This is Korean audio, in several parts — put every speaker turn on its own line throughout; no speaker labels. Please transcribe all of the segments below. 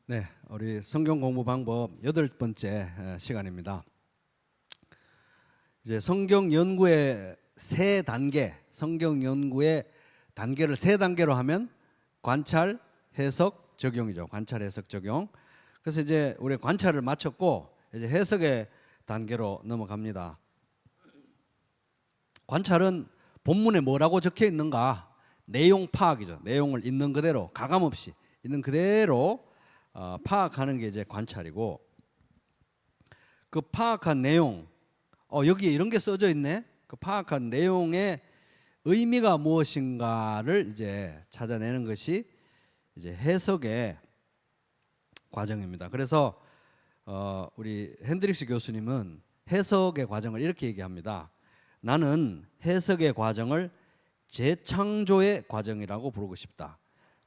네, 우리 성경 공부 방법 8번째 시간입니다. 이제 성경 연구의 세 단계, 성경 연구의 단계를 세 단계로 하면 관찰, 해석, 적용이죠. 관찰, 해석, 적용. 그래서 이제 우리 관찰을 마쳤고 이제 해석의 단계로 넘어갑니다. 관찰은 본문에 뭐라고 적혀 있는가, 내용 파악이죠. 내용을 있는 그대로, 가감 없이 있는 그대로 파악하는 게 이제 관찰이고, 그 파악한 내용, 여기에 이런 게 써져 있네. 그 파악한 내용의 의미가 무엇인가를 이제 찾아내는 것이 이제 해석의 과정입니다. 그래서 우리 핸드릭스 교수님은 해석의 과정을 이렇게 얘기합니다. 나는 해석의 과정을 재창조의 과정이라고 부르고 싶다.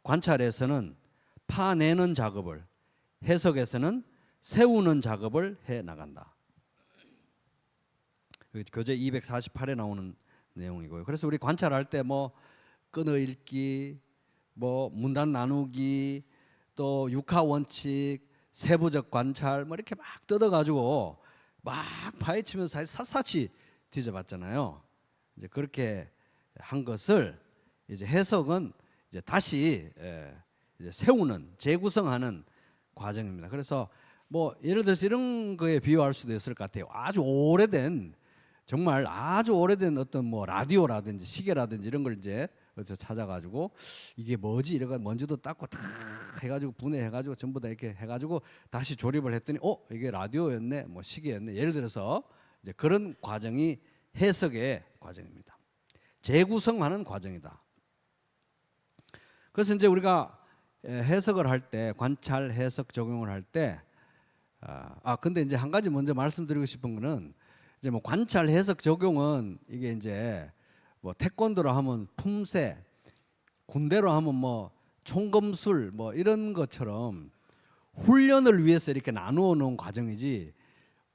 관찰에서는 파내는 작업을, 해석에서는 세우는 작업을 해 나간다. 교재 248에 나오는 내용이고요. 그래서 우리 관찰할 때 뭐 끊어 읽기, 뭐 문단 나누기, 또 육하 원칙, 세부적 관찰 뭐 이렇게 막 뜯어가지고 막 파헤치면서 사실 샅샅이 뒤져봤잖아요. 이제 그렇게 한 것을 이제 해석은 이제 다시 이제 세우는, 재구성하는 과정입니다. 그래서 뭐 예를 들어서 이런 거에 비유할 수도 있을 것 같아요. 아주 오래된, 정말 아주 오래된 어떤 뭐 라디오라든지 시계라든지 이런 걸 이제 어디서 찾아가지고 이게 뭐지 이래가 먼지도 닦고 다 해가지고 분해해가지고 전부 다 이렇게 해가지고 다시 조립을 했더니 이게 라디오였네, 뭐 시계였네. 예를 들어서 이제 그런 과정이 해석의 과정입니다. 재구성하는 과정이다. 그래서 이제 우리가 해석을 할 때, 관찰, 해석, 적용을 할 때, 근데 이제 한 가지 먼저 말씀드리고 싶은 거는, 이제 뭐 관찰, 해석, 적용은 이게 이제 뭐 태권도로 하면 품새, 군대로 하면 뭐 총검술 뭐 이런 것처럼 훈련을 위해서 이렇게 나누어 놓은 과정이지,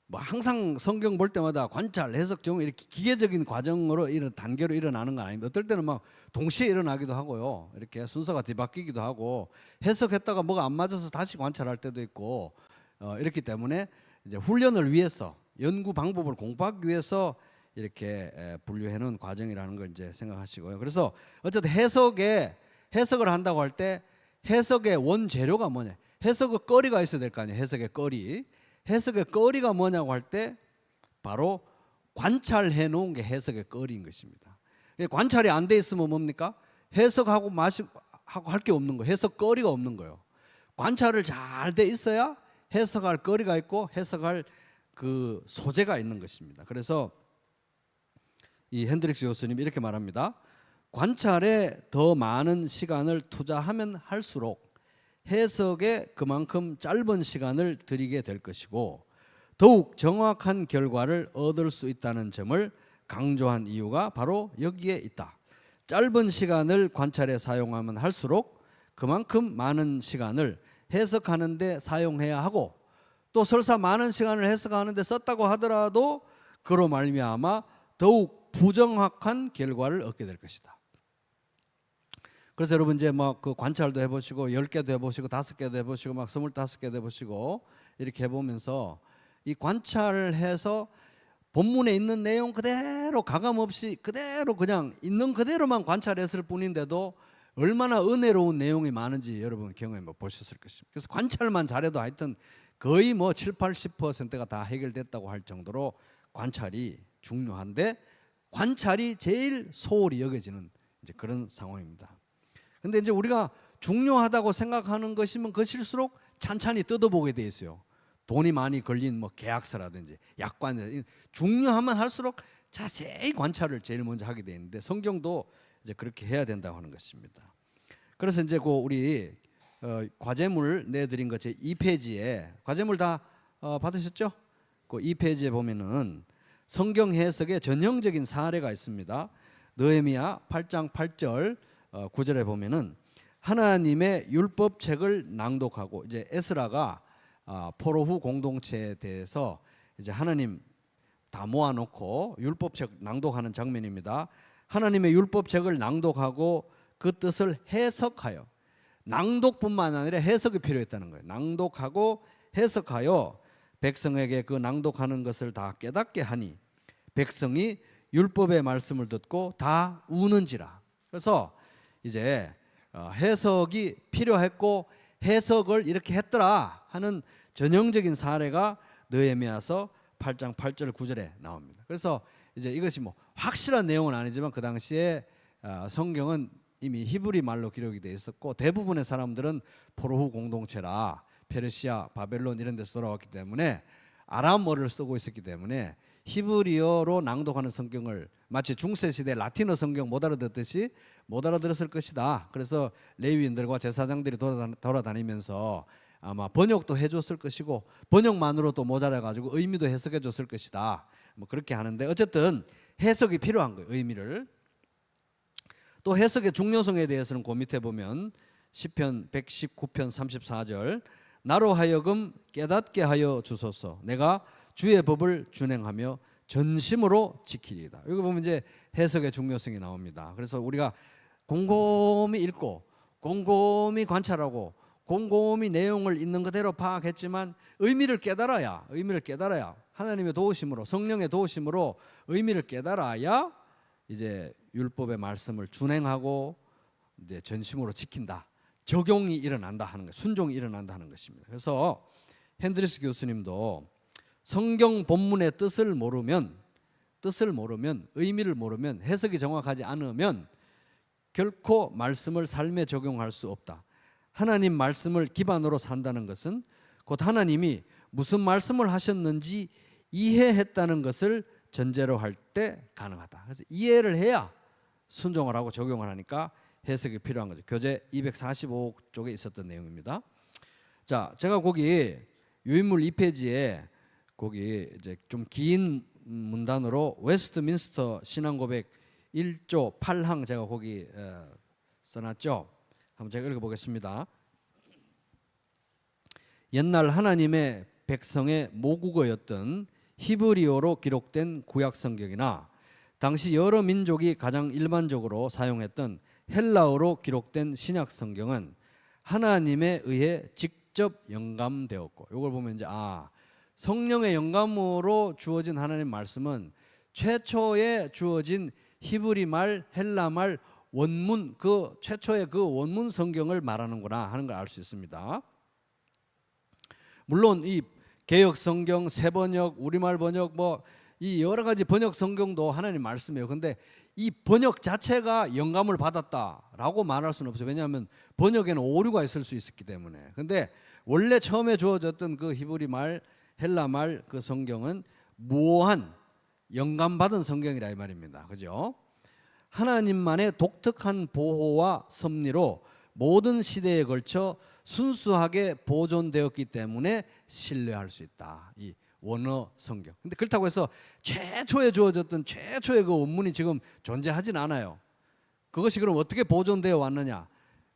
뭐 항상 성경 볼 때마다 관찰, 해석, 적용 이렇게 기계적인 과정으로 이런 단계로 일어나는 건 아닙니다. 어떨 때는 막 동시에 일어나기도 하고요. 이렇게 순서가 뒤바뀌기도 하고, 해석했다가 뭐가 안 맞아서 다시 관찰할 때도 있고, 이렇기 때문에 이제 훈련을 위해서, 연구 방법을 공부하기 위해서 이렇게 분류해 놓은 과정이라는 걸 이제 생각하시고요. 그래서 어쨌든 해석을 한다고 할 때 해석의 원재료가 뭐냐, 해석의 거리가 있어야 될 거 아니에요. 해석의 거리. 해석의 거리가 뭐냐고 할 때 바로 관찰해 놓은 게 해석의 거리인 것입니다. 관찰이 안 돼 있으면 뭡니까? 해석하고 하고 할 게 없는 거예요. 해석 거리가 없는 거예요. 관찰을 잘 돼 있어야 해석할 거리가 있고 해석할 그 소재가 있는 것입니다. 그래서 이 핸드릭스 교수님이 이렇게 말합니다. 관찰에 더 많은 시간을 투자하면 할수록 해석에 그만큼 짧은 시간을 들이게 될 것이고, 더욱 정확한 결과를 얻을 수 있다는 점을 강조한 이유가 바로 여기에 있다. 짧은 시간을 관찰에 사용하면 할수록 그만큼 많은 시간을 해석하는 데 사용해야 하고, 또 설사 많은 시간을 해석하는 데 썼다고 하더라도 그로 말미암아 더욱 부정확한 결과를 얻게 될 것이다. 그래서 여러분 이제 막 그 관찰도 해보시고 10개도 해보시고 5개도 해보시고 막 25개도 해보시고 이렇게 해보면서 이 관찰을 해서 본문에 있는 내용 그대로 가감 없이 그대로 그냥 있는 그대로만 관찰했을 뿐인데도 얼마나 은혜로운 내용이 많은지 여러분 경험해 보셨을 것입니다. 그래서 관찰만 잘해도 하여튼 거의 뭐 7, 80%가 다 해결됐다고 할 정도로 관찰이 중요한데, 관찰이 제일 소홀히 여겨지는 이제 그런 상황입니다. 근데 이제 우리가 중요하다고 생각하는 것이면 그것일수록 찬찬히 뜯어보게 돼 있어요. 돈이 많이 걸린 뭐 계약서라든지 약관, 중요하면 할수록 자세히 관찰을 제일 먼저 하게 돼 있는데, 성경도 이제 그렇게 해야 된다고 하는 것입니다. 그래서 이제 그 우리 과제물 내드린 것 제 2페이지에 과제물 다 받으셨죠? 그 2페이지에 보면은 성경 해석의 전형적인 사례가 있습니다. 느헤미야 8장 8절 9절에 보면은 하나님의 율법책을 낭독하고, 이제 에스라가 포로 후 공동체에 대해서 이제 하나님 다 모아놓고 율법책 낭독하는 장면입니다. 하나님의 율법책을 낭독하고 그 뜻을 해석하여 낭독뿐만 아니라 해석이 필요했다는 거예요. 낭독하고 해석하여 백성에게 그 낭독하는 것을 다 깨닫게 하니 백성이 율법의 말씀을 듣고 다 우는지라. 그래서 이제 해석이 필요했고 해석을 이렇게 했더라 하는 전형적인 사례가 느헤미야서 8장 8절 9절에 나옵니다. 그래서 이제 이것이 뭐 확실한 내용은 아니지만 그 당시에 성경은 이미 히브리 말로 기록이 되어 있었고 대부분의 사람들은 포로후 공동체라 페르시아, 바벨론 이런 데서 돌아왔기 때문에 아람어를 쓰고 있었기 때문에 히브리어로 낭독하는 성경을 마치 중세시대 라틴어 성경 못 알아듣듯이 못 알아들었을 것이다. 그래서 레위인들과 제사장들이 돌아다니면서 아마 번역도 해줬을 것이고 번역만으로도 모자라가지고 의미도 해석해줬을 것이다. 뭐 그렇게 하는데 어쨌든 해석이 필요한 거예요. 의미를. 또 해석의 중요성에 대해서는 그 밑에 보면 시편 119편 34절 나로 하여금 깨닫게 하여 주소서 내가 주의 법을 준행하며 전심으로 지키리이다. 여기 보면 이제 해석의 중요성이 나옵니다. 그래서 우리가 곰곰이 읽고 곰곰이 관찰하고 곰곰이 내용을 있는 그대로 파악했지만 의미를 깨달아야 하나님의 도우심으로 성령의 도우심으로 의미를 깨달아야 이제 율법의 말씀을 준행하고 이제 전심으로 지킨다. 적용이 일어난다 하는 것, 순종이 일어난다 하는 것입니다. 그래서 핸드리스 교수님도 성경 본문의 뜻을 모르면 의미를 모르면 해석이 정확하지 않으면 결코 말씀을 삶에 적용할 수 없다. 하나님 말씀을 기반으로 산다는 것은 곧 하나님이 무슨 말씀을 하셨는지 이해했다는 것을 전제로 할 때 가능하다. 그래서 이해를 해야 순종을 하고 적용을 하니까 해석이 필요한 거죠. 교재 245쪽에 있었던 내용입니다. 자, 제가 거기 유인물 2페이지에 거기 이제 좀 긴 문단으로 웨스트민스터 신앙고백 1조 8항 제가 거기 써놨죠. 한번 제가 읽어보겠습니다. 옛날 하나님의 백성의 모국어였던 히브리어로 기록된 구약 성경이나 당시 여러 민족이 가장 일반적으로 사용했던 헬라어로 기록된 신약 성경은 하나님에 의해 직접 영감되었고, 이걸 보면 이제 성령의 영감으로 주어진 하나님 말씀은 최초에 주어진 히브리 말, 헬라 말 원문, 그 최초의 그 원문 성경을 말하는구나 하는 걸 알 수 있습니다. 물론 이 개역 성경, 새번역, 우리말 번역 이 여러 가지 번역 성경도 하나님 말씀이에요. 근데 이 번역 자체가 영감을 받았다라고 말할 수는 없어요. 왜냐하면 번역에는 오류가 있을 수 있었기 때문에. 근데 원래 처음에 주어졌던 그 히브리 말, 헬라 말 그 성경은 무오한 영감받은 성경이라 이 말입니다. 그죠? 하나님만의 독특한 보호와 섭리로 모든 시대에 걸쳐 순수하게 보존되었기 때문에 신뢰할 수 있다. 이 원어 성경. 근데 그렇다고 해서 최초에 주어졌던 최초의 그 원문이 지금 존재하진 않아요. 그것이 그럼 어떻게 보존되어 왔느냐?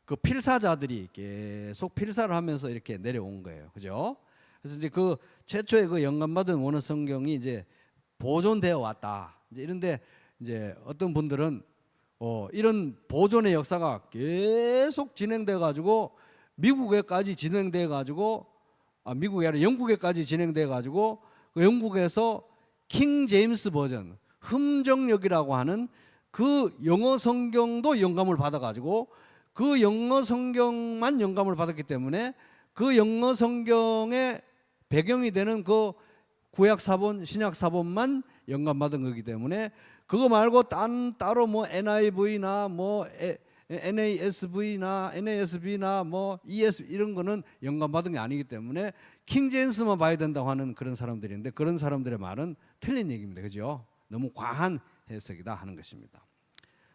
그 필사자들이 계속 필사를 하면서 이렇게 내려온 거예요. 그죠? 그래서 이제 그 최초의 그 영감받은 원어 성경이 이제 보존되어 왔다. 이제 이런데 이제 어떤 분들은 이런 보존의 역사가 계속 진행돼 가지고 미국에까지 진행돼 가지고 미국이 아니라 영국에까지 진행돼 가지고 그 영국에서 킹 제임스 버전 흠정역이라고 하는 그 영어 성경도 영감을 받아 가지고 그 영어 성경만 영감을 받았기 때문에 그 영어 성경의 배경이 되는 그 구약 사본, 신약 사본만 영감받은 거기 때문에 그거 말고 따로 뭐 NIV나 뭐 NASV나 NASB나 뭐 ESV 이런 거는 영감받은 게 아니기 때문에 킹 제임스만 봐야 된다고 하는 그런 사람들인데 그런 사람들의 말은 틀린 얘기입니다. 그죠? 너무 과한 해석이다 하는 것입니다.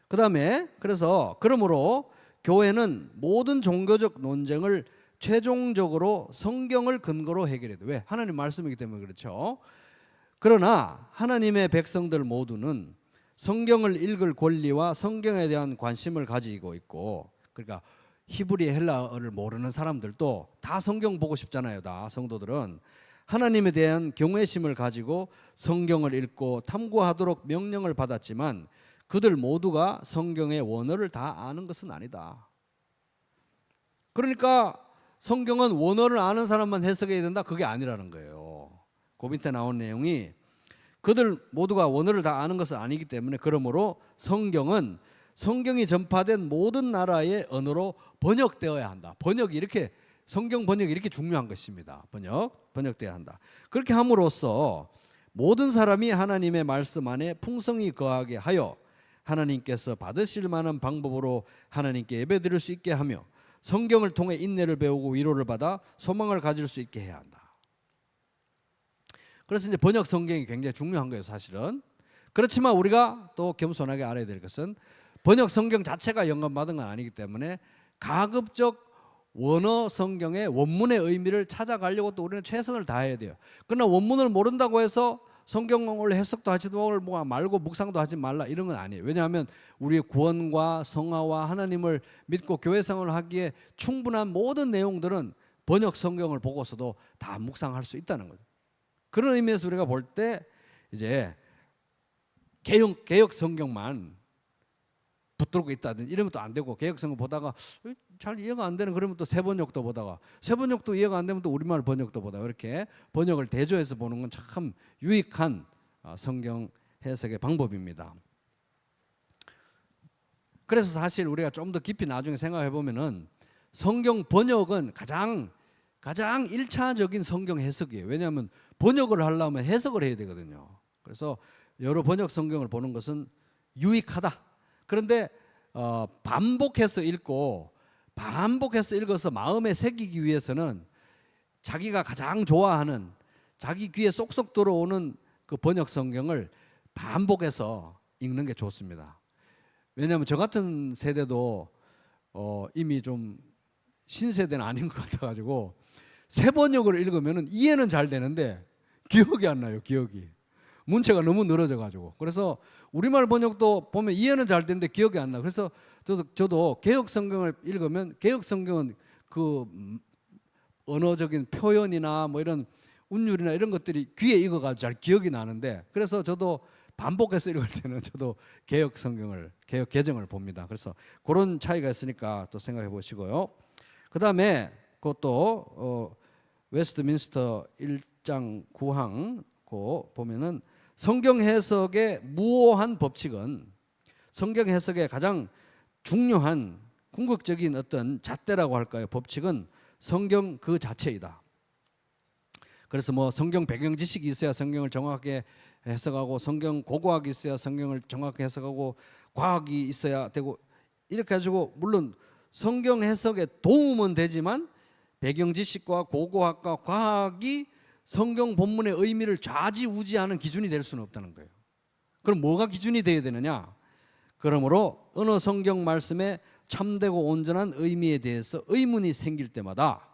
그다음에 그러므로 교회는 모든 종교적 논쟁을 최종적으로 성경을 근거로 해결해야 돼. 왜? 하나님 말씀이기 때문에 그렇죠. 그러나 하나님의 백성들 모두는 성경을 읽을 권리와 성경에 대한 관심을 가지고 있고, 그러니까 히브리 헬라어를 모르는 사람들도 다 성경 보고 싶잖아요. 다 성도들은 하나님에 대한 경외심을 가지고 성경을 읽고 탐구하도록 명령을 받았지만 그들 모두가 성경의 원어를 다 아는 것은 아니다. 그러니까 성경은 원어를 아는 사람만 해석해야 된다? 그게 아니라는 거예요. 그 밑에 나온 내용이 그들 모두가 원어를 다 아는 것은 아니기 때문에 그러므로 성경은 성경이 전파된 모든 나라의 언어로 번역되어야 한다. 번역이 이렇게 성경 번역이 이렇게 중요한 것입니다. 번역돼야 한다. 그렇게 함으로써 모든 사람이 하나님의 말씀 안에 풍성히 거하게 하여 하나님께서 받으실 만한 방법으로 하나님께 예배드릴 수 있게 하며 성경을 통해 인내를 배우고 위로를 받아 소망을 가질 수 있게 해야 한다. 그래서 이제 번역 성경이 굉장히 중요한 거예요, 사실은. 그렇지만 우리가 또 겸손하게 알아야 될 것은 번역 성경 자체가 영감받은 건 아니기 때문에 가급적 원어 성경의 원문의 의미를 찾아가려고 또 우리는 최선을 다해야 돼요. 그러나 원문을 모른다고 해서 성경을 해석도 하지도 말고 묵상도 하지 말라 이런 건 아니에요. 왜냐하면 우리의 구원과 성화와 하나님을 믿고 교회 생활을 하기에 충분한 모든 내용들은 번역 성경을 보고서도 다 묵상할 수 있다는 거죠. 그런 의미에서 우리가 볼 때 이제 개역 성경만 붙들고 있다든지 이러면 또 안 되고, 개역 성경 보다가 잘 이해가 안 되는 그러면 또 세번역도 보다가 세번역도 이해가 안 되면 또 우리말 번역도 보다가 이렇게 번역을 대조해서 보는 건 참 유익한 성경 해석의 방법입니다. 그래서 사실 우리가 좀 더 깊이 나중에 생각해 보면은 성경 번역은 가장 1차적인 성경 해석이에요. 왜냐하면 번역을 하려면 해석을 해야 되거든요. 그래서 여러 번역 성경을 보는 것은 유익하다. 그런데 반복해서 읽어서 마음에 새기기 위해서는 자기가 가장 좋아하는 자기 귀에 쏙쏙 들어오는 그 번역 성경을 반복해서 읽는 게 좋습니다. 왜냐하면 저 같은 세대도 이미 좀 신세대는 아닌 것 같아가지고 새 번역을 읽으면 이해는 잘 되는데 기억이 안 나요. 기억이 문체가 너무 늘어져가지고. 그래서 우리말 번역도 보면 이해는 잘 되는데 기억이 안 나. 그래서 저도 개역 성경을 읽으면 개역 성경은 그 언어적인 표현이나 뭐 이런 운율이나 이런 것들이 귀에 익어가지고 잘 기억이 나는데, 그래서 저도 반복해서 읽을 때는 저도 개역 성경을 개역 개정을 봅니다. 그래서 그런 차이가 있으니까 또 생각해 보시고요. 그 다음에 그것도 웨스트민스터 1장 9항 보면은 성경 해석의 무오한 법칙은 성경 해석의 가장 중요한 궁극적인 어떤 잣대라고 할까요? 법칙은 성경 그 자체이다. 그래서 뭐 성경 배경 지식이 있어야 성경을 정확하게 해석하고, 성경 고고학이 있어야 성경을 정확하게 해석하고, 과학이 있어야 되고, 이렇게 가지고 물론 성경 해석에 도움은 되지만 배경 지식과 고고학과 과학이 성경 본문의 의미를 좌지우지하는 기준이 될 수는 없다는 거예요. 그럼 뭐가 기준이 되어야 되느냐? 그러므로 어느 성경 말씀의 참되고 온전한 의미에 대해서 의문이 생길 때마다,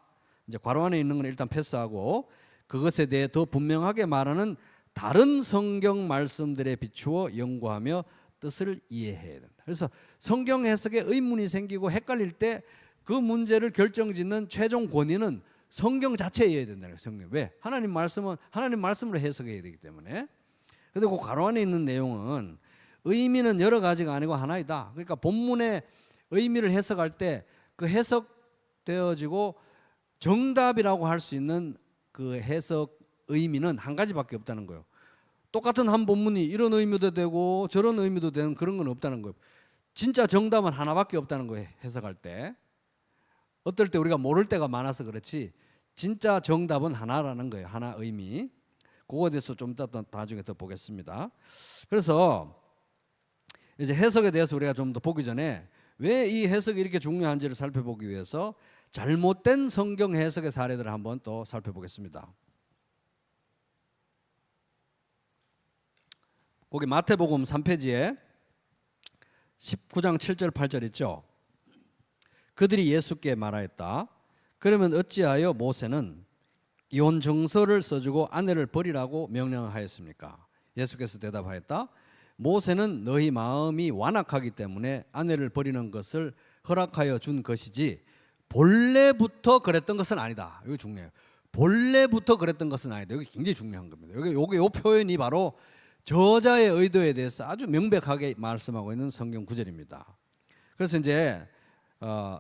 이제 괄호 안에 있는 건 일단 패스하고 그것에 대해 더 분명하게 말하는 다른 성경 말씀들에 비추어 연구하며 뜻을 이해해야 된다. 그래서 성경 해석에 의문이 생기고 헷갈릴 때 그 문제를 결정짓는 최종 권위는 성경 자체여야 된다는 거예요. 성경. 왜? 하나님 말씀은 하나님 말씀으로 해석해야 되기 때문에. 그런데 그 괄호 안에 있는 내용은 의미는 여러 가지가 아니고 하나이다. 그러니까 본문의 의미를 해석할 때 그 해석되어지고 정답이라고 할 수 있는 그 해석 의미는 한 가지밖에 없다는 거예요. 똑같은 한 본문이 이런 의미도 되고 저런 의미도 되는 그런 건 없다는 거예요. 진짜 정답은 하나밖에 없다는 거예요. 해석할 때. 어떨 때 우리가 모를 때가 많아서 그렇지 진짜 정답은 하나라는 거예요. 하나 의미. 그거에 대해서 좀 이따 나중에 더 보겠습니다. 그래서 이제 해석에 대해서 우리가 좀 더 보기 전에 왜 이 해석이 이렇게 중요한지를 살펴보기 위해서 잘못된 성경 해석의 사례들을 한번 또 살펴보겠습니다. 거기 마태복음 3페이지에 19장 7절 8절 있죠. 그들이 예수께 말하였다. 그러면 어찌하여 모세는 이혼 정서를 써주고 아내를 버리라고 명령하였습니까? 예수께서 대답하였다. 모세는 너희 마음이 완악하기 때문에 아내를 버리는 것을 허락하여 준 것이지 본래부터 그랬던 것은 아니다. 이거 중요해요. 본래부터 그랬던 것은 아니다. 여기 굉장히 중요한 겁니다. 요 표현이 바로 저자의 의도에 대해서 아주 명백하게 말씀하고 있는 성경 구절입니다. 그래서 이제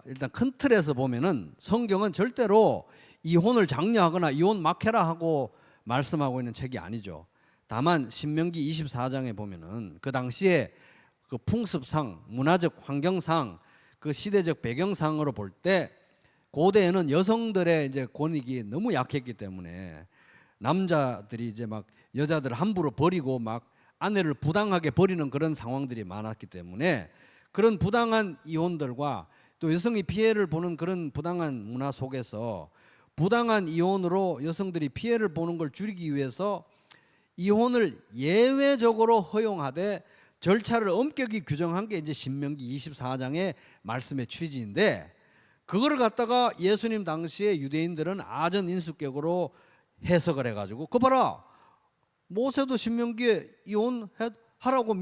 일단 큰 틀에서 보면은 성경은 절대로 이혼을 장려하거나 이혼 막 해라 하고 말씀하고 있는 책이 아니죠. 다만 신명기 24장에 보면은 그 당시에 그 풍습상, 문화적 환경상, 그 시대적 배경상으로 볼 때 고대에는 여성들의 이제 권익이 너무 약했기 때문에 남자들이 이제 막 여자들을 함부로 버리고 막 아내를 부당하게 버리는 그런 상황들이 많았기 때문에 그런 부당한 이혼들과 또 여성이 피해를 보는 그런 부당한 문화 속에서 부당한 이혼으로 여성들이 피해를 보는 걸 줄이기 위해서 이혼을 예외적으로 허용하되 절차를 엄격히 규정한 게 이제 신명기 24장의 말씀의 취지인데, 그거를 갖다가 예수님 당시에 유대인들은 아전 인수격으로 해석을 해가지고 그 봐라, 모세도 신명기에 이혼하라고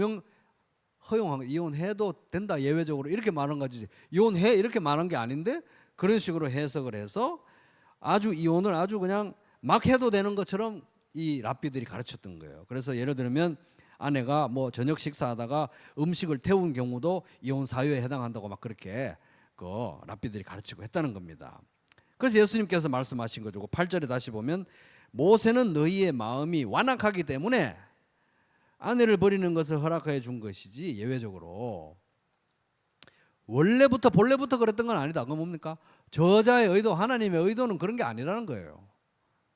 허용한 거, 이혼해도 된다 예외적으로 이렇게 말한 거지, 이혼해 이렇게 말한 게 아닌데 그런 식으로 해석을 해서 아주 이혼을 아주 그냥 막 해도 되는 것처럼 이 랍비들이 가르쳤던 거예요. 그래서 예를 들면 아내가 뭐 저녁 식사하다가 음식을 태운 경우도 이혼 사유에 해당한다고 막 그렇게 그 랍비들이 가르치고 했다는 겁니다. 그래서 예수님께서 말씀하신 거죠. 8절에 다시 보면 모세는 너희의 마음이 완악하기 때문에 아내를 버리는 것을 허락해 준 것이지 예외적으로 원래부터 본래부터 그랬던 건 아니다. 그건 뭡니까? 저자의 의도, 하나님의 의도는 그런 게 아니라는 거예요.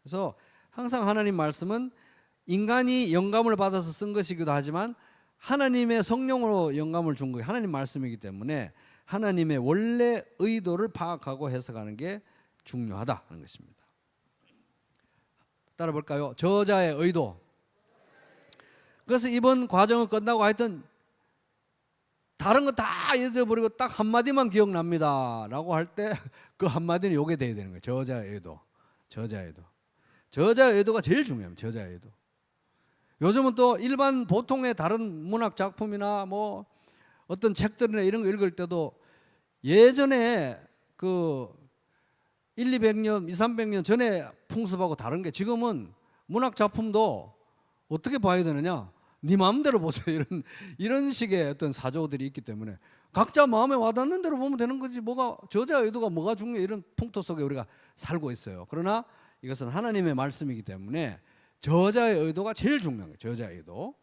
그래서 항상 하나님 말씀은 인간이 영감을 받아서 쓴 것이기도 하지만 하나님의 성령으로 영감을 준 거예요. 하나님 말씀이기 때문에 하나님의 원래 의도를 파악하고 해석하는 게 중요하다는 것입니다. 따라 볼까요? 저자의 의도. 그래서 이번 과정을 끝나고 하여튼 다른 거 다 잊어버리고 딱 한마디만 기억납니다 라고 할 때 그 한마디는 요게 돼야 되는 거예요. 저자의 의도. 저자의 의도. 저자의 의도가 제일 중요합니다. 저자의 의도. 요즘은 또 일반 보통의 다른 문학 작품이나 뭐 어떤 책들이나 이런 거 읽을 때도 예전에 그 200년, 300년 전에 풍습하고 다른 게, 지금은 문학 작품도 어떻게 봐야 되느냐? 네 마음대로 보세요. 이런 식의 어떤 사조들이 있기 때문에 각자 마음에 와닿는 대로 보면 되는 거지, 뭐가 저자의 의도가 뭐가 중요해, 이런 풍토 속에 우리가 살고 있어요. 그러나 이것은 하나님의 말씀이기 때문에 저자의 의도가 제일 중요한 거예요. 저자의 의도.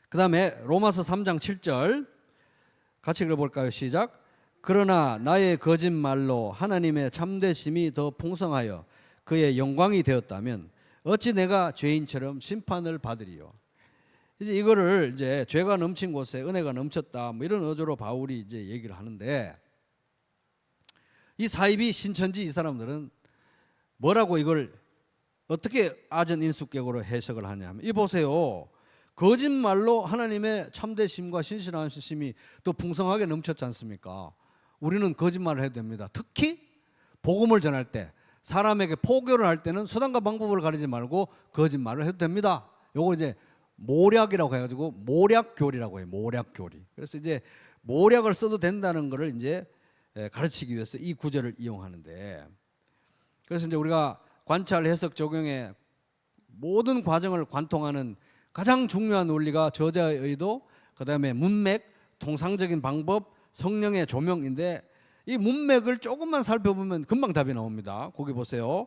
그 다음에 로마서 3장 7절 같이 읽어볼까요? 시작. 그러나 나의 거짓말로 하나님의 참되심이 더 풍성하여 그의 영광이 되었다면 어찌 내가 죄인처럼 심판을 받으리요. 이제 이거를 이제 죄가 넘친 곳에 은혜가 넘쳤다 뭐 이런 어조로 바울이 이제 얘기를 하는데, 이 사이비 신천지 이 사람들은 뭐라고 이걸 어떻게 아전 인수격으로 해석을 하냐면, 이 보세요. 거짓말로 하나님의 참되심과 신실하심이 더 풍성하게 넘쳤지 않습니까? 우리는 거짓말을 해도 됩니다. 특히 복음을 전할 때, 사람에게 포교를 할 때는 수단과 방법을 가리지 말고 거짓말을 해도 됩니다. 요거 이제 모략이라고 해가지고 모략교리라고 해요. 모략교리. 그래서 이제 모략을 써도 된다는 것을 이제 가르치기 위해서 이 구절을 이용하는데, 그래서 이제 우리가 관찰, 해석, 적용의 모든 과정을 관통하는 가장 중요한 원리가 저자의 의도, 그 다음에 문맥, 통상적인 방법, 성령의 조명인데, 이 문맥을 조금만 살펴보면 금방 답이 나옵니다. 거기 보세요.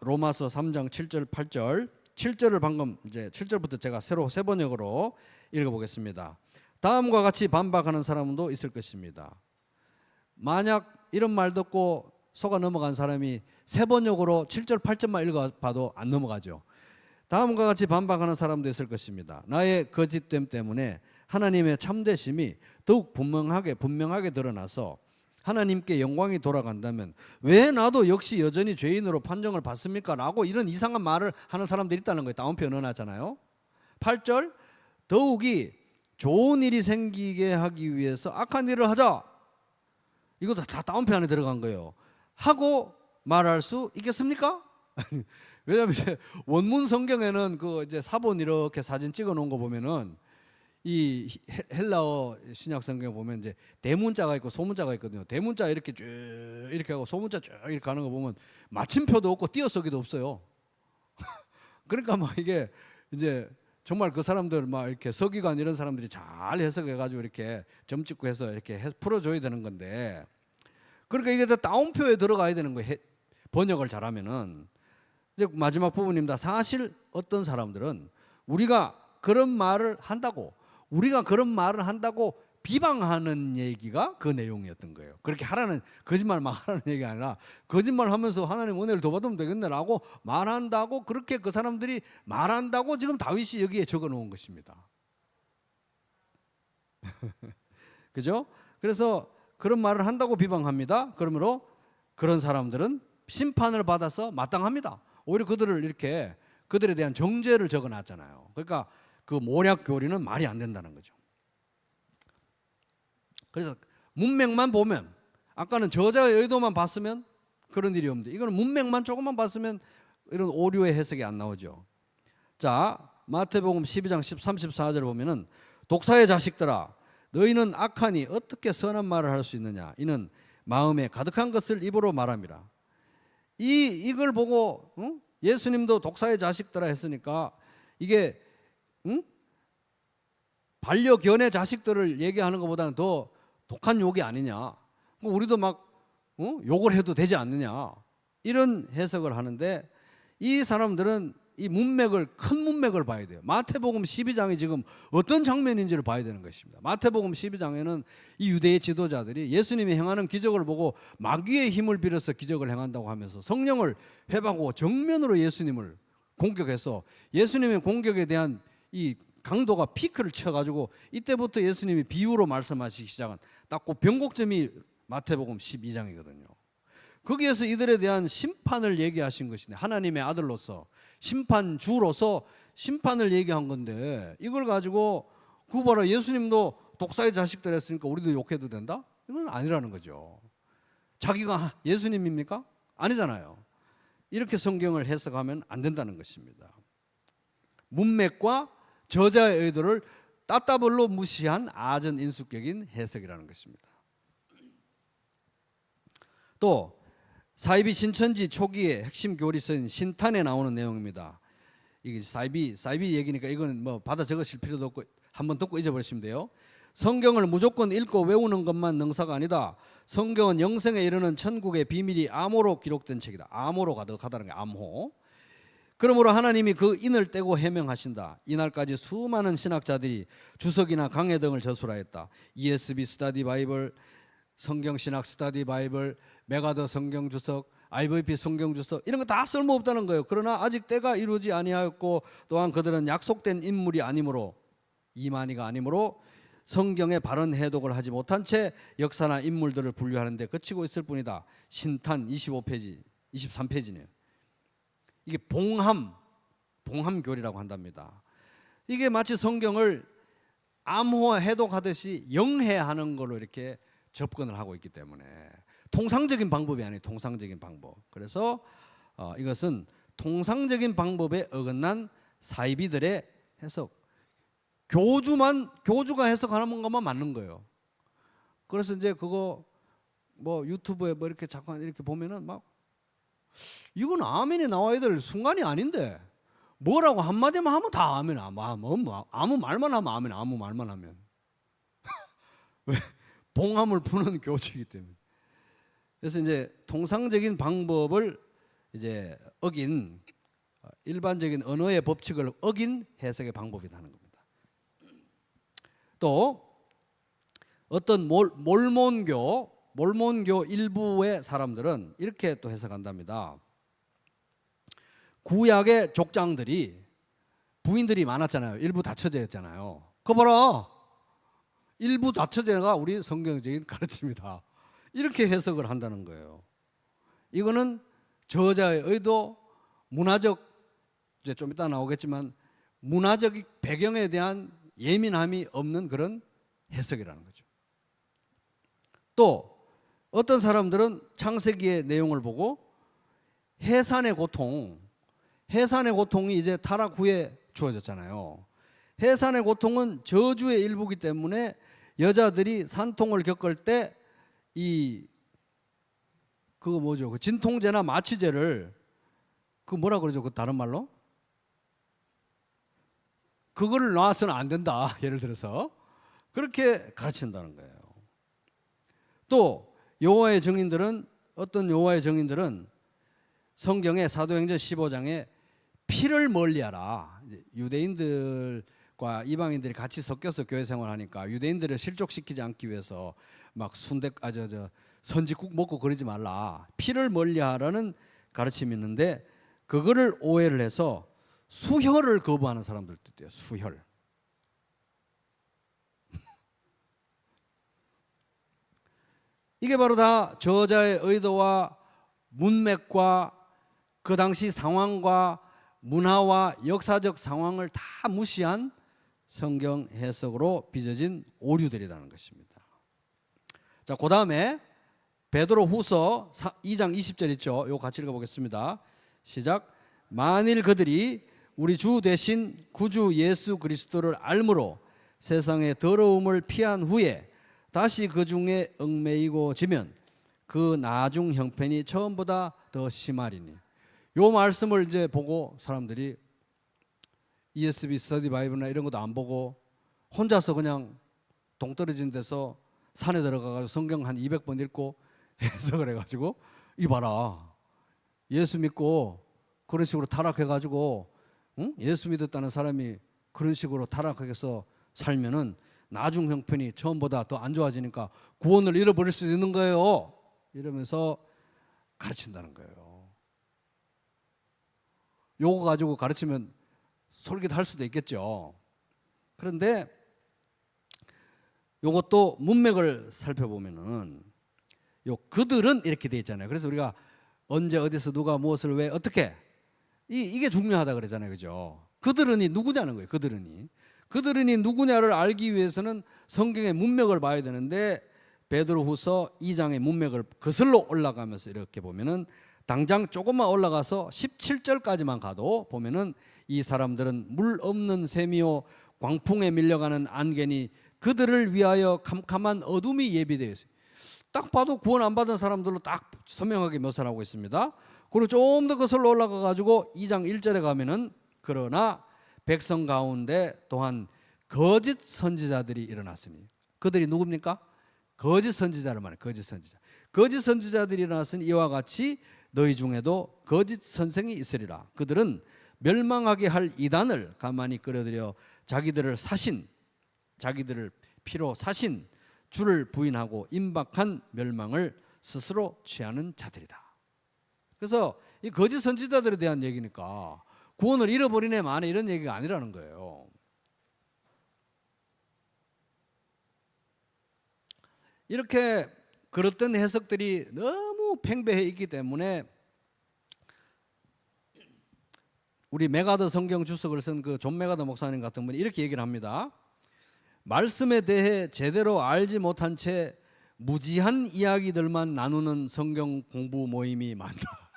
로마서 3장 7절 8절. 7절을 방금 이제 7절부터 제가 새로 새 번역으로 읽어보겠습니다. 다음과 같이 반박하는 사람도 있을 것입니다. 만약 이런 말 듣고 속아 넘어간 사람이 새 번역으로 7절 8절만 읽어봐도 안 넘어가죠. 다음과 같이 반박하는 사람도 있을 것입니다. 나의 거짓됨 때문에 하나님의 참되심이 더욱 분명하게 드러나서 하나님께 영광이 돌아간다면 왜 나도 역시 여전히 죄인으로 판정을 받습니까? 라고 이런 이상한 말을 하는 사람들이 있다는 거예요. 다운표 넣어놨잖아요. 8절, 더욱이 좋은 일이 생기게 하기 위해서 악한 일을 하자. 이것도 다 다운표 안에 들어간 거예요. 하고 말할 수 있겠습니까? 왜냐하면 이제 원문 성경에는 그 이제 사본 이렇게 사진 찍어 놓은 거 보면은 이 헬라어 신약 성경에 보면 이제 대문자가 있고 소문자가 있거든요. 대문자 이렇게 쭉 이렇게 하고 소문자 쭉 이렇게 가는 거 보면 마침표도 없고 띄어쓰기도 없어요. 그러니까 막 이게 이제 정말 그 사람들 막 이렇게 서기관 이런 사람들이 잘 해석해가지고 이렇게 점 찍고 해서 이렇게 풀어줘야 되는 건데, 그러니까 이게 다 따옴표에 들어가야 되는 거예요. 번역을 잘하면은. 이제 마지막 부분입니다. 사실 어떤 사람들은 우리가 그런 말을 한다고 비방하는 얘기가 그 내용이었던 거예요. 그렇게 하라는, 거짓말 막 하라는 얘기가 아니라 거짓말 하면서 하나님 은혜를 더 받으면 되겠네라고 말한다고, 그렇게 그 사람들이 말한다고 지금 다윗이 여기에 적어 놓은 것입니다. 그죠? 그래서 그런 말을 한다고 비방합니다. 그러므로 그런 사람들은 심판을 받아서 마땅합니다. 오히려 그들을 이렇게 그들에 대한 정죄를 적어 놨잖아요. 그러니까 그 모략 교리는 말이 안 된다는 거죠. 그래서 문맥만 보면, 아까는 저자의 의도만 봤으면 그런 일이 없는데, 이거는 문맥만 조금만 봤으면 이런 오류의 해석이 안 나오죠. 자, 마태복음 12장 13, 14절을 보면은 독사의 자식들아, 너희는 악하니 어떻게 선한 말을 할 수 있느냐? 이는 마음에 가득한 것을 입으로 말함이라. 이걸 보고 예수님도 독사의 자식들아 했으니까 이게 반려견의 자식들을 얘기하는 것보다는 더 독한 욕이 아니냐? 우리도 막 욕을 해도 되지 않느냐? 이런 해석을 하는데, 이 사람들은 이 문맥을, 큰 문맥을 봐야 돼요. 마태복음 12장이 지금 어떤 장면인지를 봐야 되는 것입니다. 마태복음 12장에는 이 유대의 지도자들이 예수님이 행하는 기적을 보고 마귀의 힘을 빌어서 기적을 행한다고 하면서 성령을 회복하고 정면으로 예수님을 공격해서 예수님의 공격에 대한 이 강도가 피크를 쳐가지고, 이때부터 예수님이 비유로 말씀하시기 시작한 딱 그 변곡점이 마태복음 12장이거든요. 거기에서 이들에 대한 심판을 얘기하신 것이네. 하나님의 아들로서, 심판주로서 심판을 얘기한 건데, 이걸 가지고 그거 봐라, 예수님도 독사의 자식들 했으니까 우리도 욕해도 된다? 이건 아니라는 거죠. 자기가 예수님입니까? 아니잖아요. 이렇게 성경을 해석하면 안 된다는 것입니다. 문맥과 저자의 의도를 따따블로 무시한 아전 인수격인 해석이라는 것입니다. 또 사이비 신천지 초기의 핵심 교리서인 신탄에 나오는 내용입니다. 이게 사이비 얘기니까 이거는 뭐 받아 적으실 필요도 없고 한번 듣고 잊어버리시면 돼요. 성경을 무조건 읽고 외우는 것만 능사가 아니다. 성경은 영생에 이르는 천국의 비밀이 암호로 기록된 책이다. 암호로 가득하다는 게 암호. 그러므로 하나님이 그 인을 떼고 해명하신다. 이날까지 수많은 신학자들이 주석이나 강해 등을 저술하였다. ESV 스터디 바이블, 성경신학 스터디 바이블, 메가더 성경 주석, IVP 성경 주석, 이런 거 다 쓸모없다는 거예요. 그러나 아직 때가 이루지 아니하였고, 또한 그들은 약속된 인물이 아니므로, 이만희가 아니므로 성경의 바른 해독을 하지 못한 채 역사나 인물들을 분류하는 데 그치고 있을 뿐이다. 신탄 25페이지, 23페이지네요. 이게 봉함 교리라고 한답니다. 이게 마치 성경을 암호 해독하듯이 영해하는 걸로 이렇게 접근을 하고 있기 때문에, 통상적인 방법이 아니에요. 통상적인 방법. 그래서 이것은 통상적인 방법에 어긋난 사이비들의 해석, 교주가 해석하는 것만 맞는 거예요. 그래서 이제 그거 뭐 유튜브에 뭐 이렇게 잠깐 이렇게 보면은 막, 이건 아멘이 나와야 될 순간이 아닌데 뭐라고 한마디만 하면 다 아멘. 아무 말만 하면 아멘. 아무 말만 하면 왜? 봉함을 푸는 교칙이기 때문에. 그래서 이제 통상적인 방법을 이제 어긴, 일반적인 언어의 법칙을 어긴 해석의 방법이라는 겁니다. 또 어떤 몰몬교 일부의 사람들은 이렇게 또 해석한답니다. 구약의 족장들이 부인들이 많았잖아요. 일부 다처제였잖아요. 그거 봐라, 일부 다처제가 우리 성경적인 가르침이다. 이렇게 해석을 한다는 거예요. 이거는 저자의 의도, 문화적, 이제 좀 이따 나오겠지만 문화적 배경에 대한 예민함이 없는 그런 해석이라는 거죠. 또 어떤 사람들은 창세기의 내용을 보고 해산의 고통이 이제 타락 후에 주어졌잖아요. 해산의 고통은 저주의 일부이기 때문에 여자들이 산통을 겪을 때 그거 뭐죠? 그 진통제나 마취제를, 그 뭐라 그러죠? 그 다른 말로? 그거를 놔서는 안 된다. 예를 들어서 그렇게 가르친다는 거예요. 또 여호와의 증인들은 어떤 여호와의 증인들은 성경의 사도행전 15장에 피를 멀리하라. 유대인들과 이방인들이 같이 섞여서 교회 생활하니까 유대인들을 실족시키지 않기 위해서 막 선지국 먹고 그러지 말라. 피를 멀리하라는 가르침이 있는데 그거를 오해를 해서 수혈을 거부하는 사람들도 있대요. 수혈. 이게 바로 다 저자의 의도와 문맥과 그 당시 상황과 문화와 역사적 상황을 다 무시한 성경 해석으로 빚어진 오류들이라는 것입니다. 자, 그 다음에 베드로후서 2장 20절 있죠. 이거 같이 읽어보겠습니다. 시작. 만일 그들이 우리 주 대신 구주 예수 그리스도를 알므로 세상의 더러움을 피한 후에 다시 그 중에 얽매이고 지면 그 나중 형편이 처음보다 더 심하리니. 요 말씀을 이제 보고 사람들이 ESV 스터디 바이블이나 이런 것도 안 보고 혼자서 그냥 동떨어진 데서 산에 들어가가지고 성경 한 200번 읽고 해석을 해가지고 이 봐라, 예수 믿고 그런 식으로 타락해가지고 예수 믿었다는 사람이 그런 식으로 타락해서 살면은 나중 형편이 처음보다 더 안 좋아지니까 구원을 잃어버릴 수 있는 거예요. 이러면서 가르친다는 거예요. 요거 가지고 가르치면 솔깃할 수도 있겠죠. 그런데 요것도 문맥을 살펴보면은 요 그들은 이렇게 돼 있잖아요. 그래서 우리가 언제 어디서 누가 무엇을 왜 어떻게 이게 중요하다 그러잖아요. 그죠? 그들은이 누구냐는 거예요. 그들은이 누구냐를 알기 위해서는 성경의 문맥을 봐야 되는데 베드로후서 2장의 문맥을 거슬러 올라가면서 이렇게 보면은 당장 조금만 올라가서 17절까지만 가도 보면은 이 사람들은 물 없는 샘이요 광풍에 밀려가는 안개니 그들을 위하여 캄캄한 어둠이 예비되어 있어요. 딱 봐도 구원 안 받은 사람들로 딱 선명하게 묘사를 하고 있습니다. 그리고 좀 더 거슬러 올라가 가지고 2장 1절에 가면은 그러나 백성 가운데 또한 거짓 선지자들이 일어났으니. 그들이 누굽니까? 거짓 선지자를 말해요. 거짓 선지자. 거짓 선지자들이 일어났으니 이와 같이 너희 중에도 거짓 선생이 있으리라. 그들은 멸망하게 할 이단을 가만히 끌어들여 자기들을 피로 사신 주를 부인하고 임박한 멸망을 스스로 취하는 자들이다. 그래서 이 거짓 선지자들에 대한 얘기니까 구원을 잃어버리네 마네 이런 얘기가 아니라는 거예요. 이렇게 그렇던 해석들이 너무 팽배해 있기 때문에 우리 메가더 성경 주석을 쓴 그 존 메가더 목사님 같은 분이 이렇게 얘기를 합니다. 말씀에 대해 제대로 알지 못한 채 무지한 이야기들만 나누는 성경 공부 모임이 많다.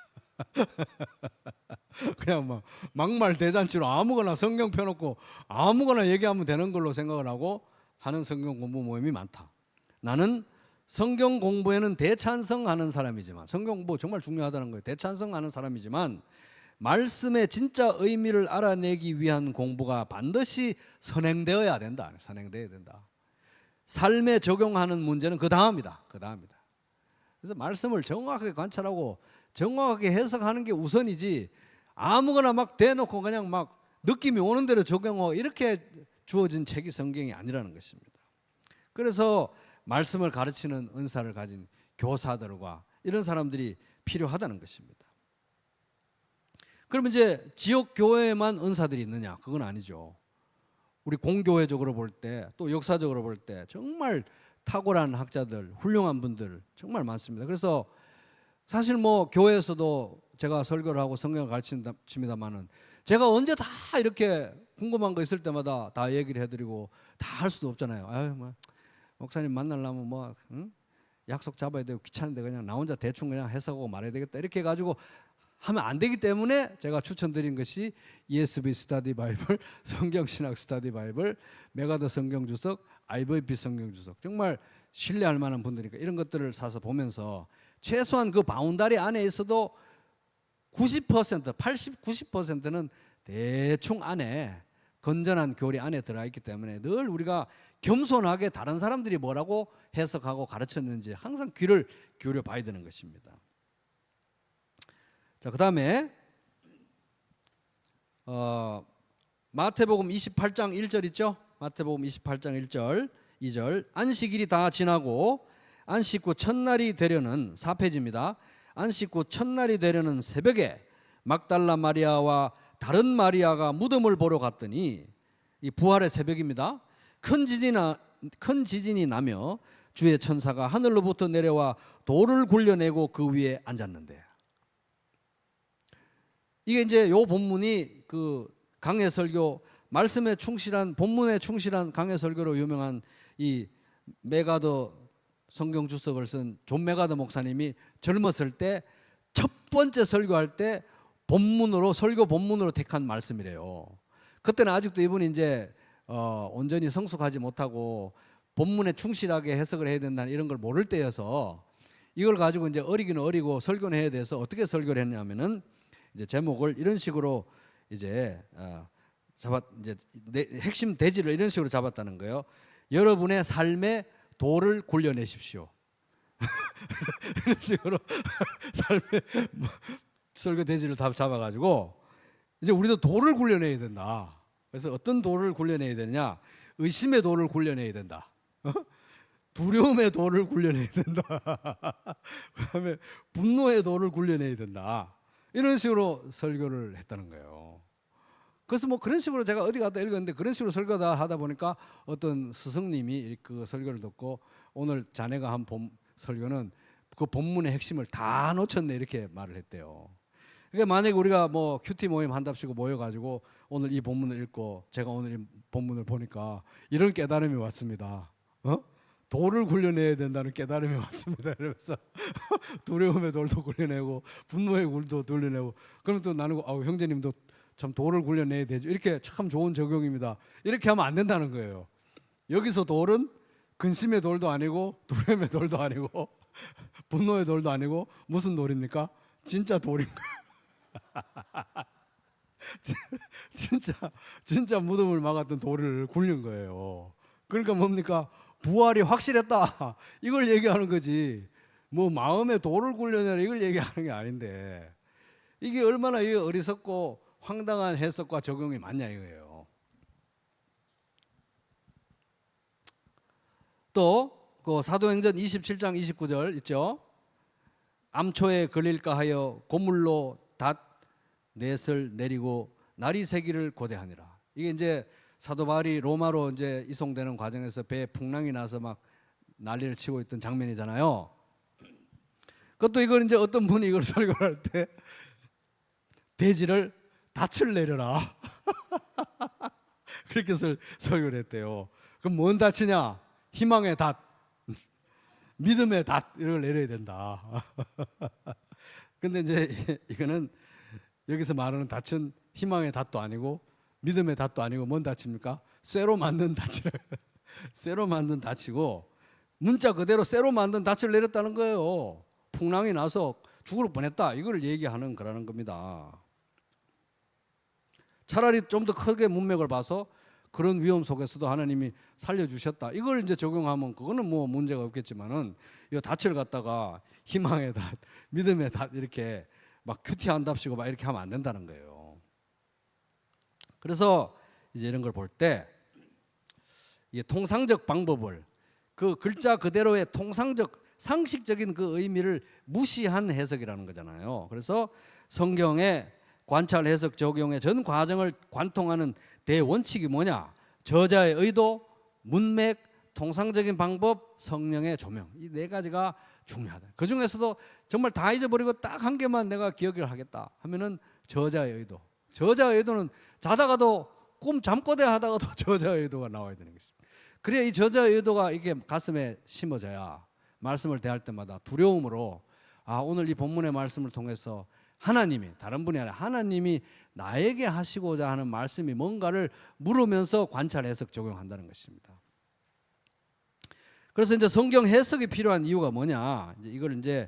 그냥 막 막말 대잔치로 아무거나 성경 펴놓고 아무거나 얘기하면 되는 걸로 생각을 하고 하는 성경 공부 모임이 많다. 나는 성경 공부에는 대찬성하는 사람이지만, 성경 공부 정말 중요하다는 거예요. 대찬성하는 사람이지만 말씀의 진짜 의미를 알아내기 위한 공부가 반드시 선행되어야 된다. 선행되어야 된다. 삶에 적용하는 문제는 그 다음이다. 그래서 말씀을 정확하게 관찰하고 정확하게 해석하는 게 우선이지, 아무거나 막 대놓고 그냥 막 느낌이 오는 대로 적용하고 이렇게 주어진 책이 성경이 아니라는 것입니다. 그래서 말씀을 가르치는 은사를 가진 교사들과 이런 사람들이 필요하다는 것입니다. 그러면 이제 지역 교회에만 은사들이 있느냐? 그건 아니죠. 우리 공교회적으로 볼 때, 또 역사적으로 볼 때 정말 탁월한 학자들, 훌륭한 분들 정말 많습니다. 그래서 사실 뭐 교회에서도 제가 설교를 하고 성경을 가르칩니다만은 제가 언제 다 이렇게 궁금한 거 있을 때마다 다 얘기를 해드리고 다 할 수도 없잖아요. 아유, 뭐 목사님 만나려면 뭐 약속 잡아야 되고 귀찮은데 그냥 나 혼자 대충 그냥 해석하고 말해야 되겠다 이렇게 해가지고 하면 안 되기 때문에 제가 추천드린 것이 ESV 스터디 바이블, 성경신학 스터디 바이블, 메가더 성경 주석, IVP 성경 주석, 정말 신뢰할 만한 분들이니까 이런 것들을 사서 보면서 최소한 그 바운다리 안에 있어도 90%, 80, 90%는 대충 안에 건전한 교리 안에 들어가 있기 때문에 늘 우리가 겸손하게 다른 사람들이 뭐라고 해석하고 가르쳤는지 항상 귀를 기울여 봐야 되는 것입니다. 자, 그다음에 마태복음 28장 1절 있죠? 마태복음 28장 1절 2절 안식일이 다 지나고 안식 후 첫날이 되려는 4페이지입니다. 안식 후 첫날이 되려는 새벽에 막달라 마리아와 다른 마리아가 무덤을 보러 갔더니 이 부활의 새벽입니다. 큰 지진이 나며 주의 천사가 하늘로부터 내려와 돌을 굴려내고 그 위에 앉았는데, 이게 이제 요 본문이 그 강해 설교 말씀에 충실한 본문에 충실한 강해 설교로 유명한 이 메가더 성경 주석을 쓴 존 메가더 목사님이 젊었을 때 첫 번째 설교할 때 본문으로 설교 본문으로 택한 말씀이래요. 그때는 아직도 이분이 이제 온전히 성숙하지 못하고 본문에 충실하게 해석을 해야 된다는 이런 걸 모를 때여서 이걸 가지고 이제 어리기는 어리고 설교는 해야 돼서 어떻게 설교를 했냐면은 이제 제목을 이런 식으로 이제 이제 핵심 대지를 이런 식으로 잡았다는 거예요. 여러분의 삶에 돌을 굴려내십시오. 이런 식으로 삶의 설교 대지를 다 잡아가지고 이제 우리도 돌을 굴려내야 된다. 그래서 어떤 돌을 굴려내야 되느냐? 의심의 돌을 굴려내야 된다. 두려움의 돌을 굴려내야 된다. 그다음에 분노의 돌을 굴려내야 된다. 이런 식으로 설교를 했다는 거예요. 그래서 뭐 그런 식으로 제가 어디 갔다 읽었는데 그런 식으로 설교다 하다 보니까 어떤 스승님이 그 설교를 듣고 오늘 자네가 한 설교는 그 본문의 핵심을 다 놓쳤네 이렇게 말을 했대요. 그러니까 만약에 우리가 뭐 큐티 모임 한답시고 모여가지고 오늘 이 본문을 읽고 제가 오늘 이 본문을 보니까 이런 깨달음이 왔습니다. 돌을 굴려내야 된다는 깨달음이 왔습니다. 이러면서 두려움의 돌도 굴려내고 분노의 돌도 굴려내고, 그럼 또 나누고 형제님도 참 돌을 굴려내야 되죠. 이렇게 참 좋은 적용입니다. 이렇게 하면 안 된다는 거예요. 여기서 돌은 근심의 돌도 아니고 두려움의 돌도 아니고 분노의 돌도 아니고 무슨 돌입니까? 진짜 돌인 거예요. 진짜 무덤을 막았던 돌을 굴린 거예요. 그러니까 뭡니까? 부활이 확실했다. 이걸 얘기하는 거지. 뭐 마음에 돌을 굴려내라 이걸 얘기하는 게 아닌데, 이게 얼마나 이게 어리석고 황당한 해석과 적용이 맞냐 이거예요. 또 그 사도행전 27장 29절 있죠. 암초에 걸릴까 하여 고물로 닷 넷을 내리고 날이 새기를 고대하니라. 이게 이제 사도 바울이 로마로 이제 이송되는 과정에서 배에 풍랑이 나서 막 난리를 치고 있던 장면이잖아요. 그것도 이걸 이제 어떤 분이 이걸 설교할 때 대지를 닻을 내려라 그렇게 설교를 했대요. 그럼 뭔 닻이냐? 희망의 닻, 믿음의 닻 이런 걸 내려야 된다. 근데 이제 이거는 여기서 말하는 닻은 희망의 닻도 아니고 믿음의 닻도 아니고 뭔 닻입니까? 쇠로 만든 닻이래요. 쇠로 만든 닻이고 문자 그대로 쇠로 만든 닻을 내렸다는 거예요. 풍랑이 나서 죽을 뻔했다 이걸 얘기하는 거라는 겁니다. 차라리 좀 더 크게 문맥을 봐서 그런 위험 속에서도 하나님이 살려주셨다 이걸 이제 적용하면 그거는 뭐 문제가 없겠지만은 이 닻을 갖다가 희망의 닻, 믿음의 덫 이렇게 막 큐티한답시고 막 이렇게 하면 안 된다는 거예요. 그래서 이제 이런 걸 볼 때 이 통상적 방법을 그 글자 그대로의 통상적 상식적인 그 의미를 무시한 해석이라는 거잖아요. 그래서 성경의 관찰 해석 적용의 전 과정을 관통하는 대원칙이 뭐냐? 저자의 의도, 문맥, 통상적인 방법, 성령의 조명 이 네 가지가 중요하다. 그 중에서도 정말 다 잊어버리고 딱 한 개만 내가 기억을 하겠다 하면은 저자의 의도. 저자의 의도는 자다가도 꿈 잠꼬대 하다가도 저자의 의도가 나와야 되는 것입니다. 그래야 이 저자의 의도가 이게 가슴에 심어져야 말씀을 대할 때마다 두려움으로 오늘 이 본문의 말씀을 통해서 하나님이 다른 분이 아니라 하나님이 나에게 하시고자 하는 말씀이 뭔가를 물으면서 관찰 해석 적용한다는 것입니다. 그래서 이제 성경 해석이 필요한 이유가 뭐냐? 이걸 이제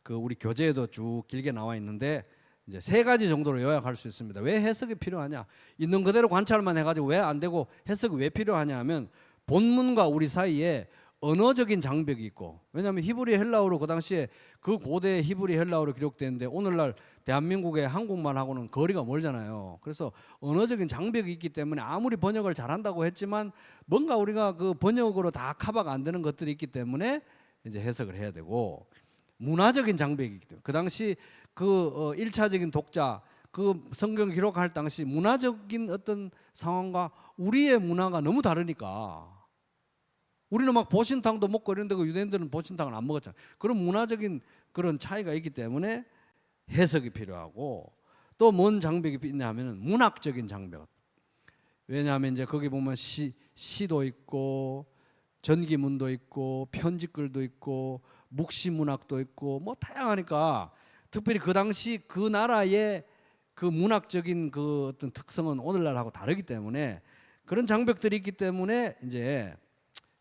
그 우리 교재에도 쭉 길게 나와 있는데 이제 세 가지 정도로 요약할 수 있습니다. 왜 해석이 필요하냐? 있는 그대로 관찰만 해가지고 왜 안 되고 해석이 왜 필요하냐 하면 본문과 우리 사이에 언어적인 장벽이 있고, 왜냐하면 히브리 헬라어로 그 당시에 그 고대 히브리 헬라어로 기록되는데 오늘날 대한민국의 한국말하고는 거리가 멀잖아요. 그래서 언어적인 장벽이 있기 때문에 아무리 번역을 잘한다고 했지만 뭔가 우리가 그 번역으로 다 커버가 안 되는 것들이 있기 때문에 이제 해석을 해야 되고, 문화적인 장벽이 있기 때문에 그 당시 그 1차적인 독자 그 성경 기록할 당시 문화적인 어떤 상황과 우리의 문화가 너무 다르니까, 우리는 막 보신탕도 먹고 이런데 그 유대인들은 보신탕을 안 먹었잖아요. 그런 문화적인 그런 차이가 있기 때문에 해석이 필요하고, 또 뭔 장벽이 있냐 하면은 문학적인 장벽. 왜냐하면 이제 거기 보면 시도 있고 전기문도 있고 편지글도 있고 묵시문학도 있고 뭐 다양하니까, 특별히 그 당시 그 나라의 그 문학적인 그 어떤 특성은 오늘날하고 다르기 때문에 그런 장벽들이 있기 때문에 이제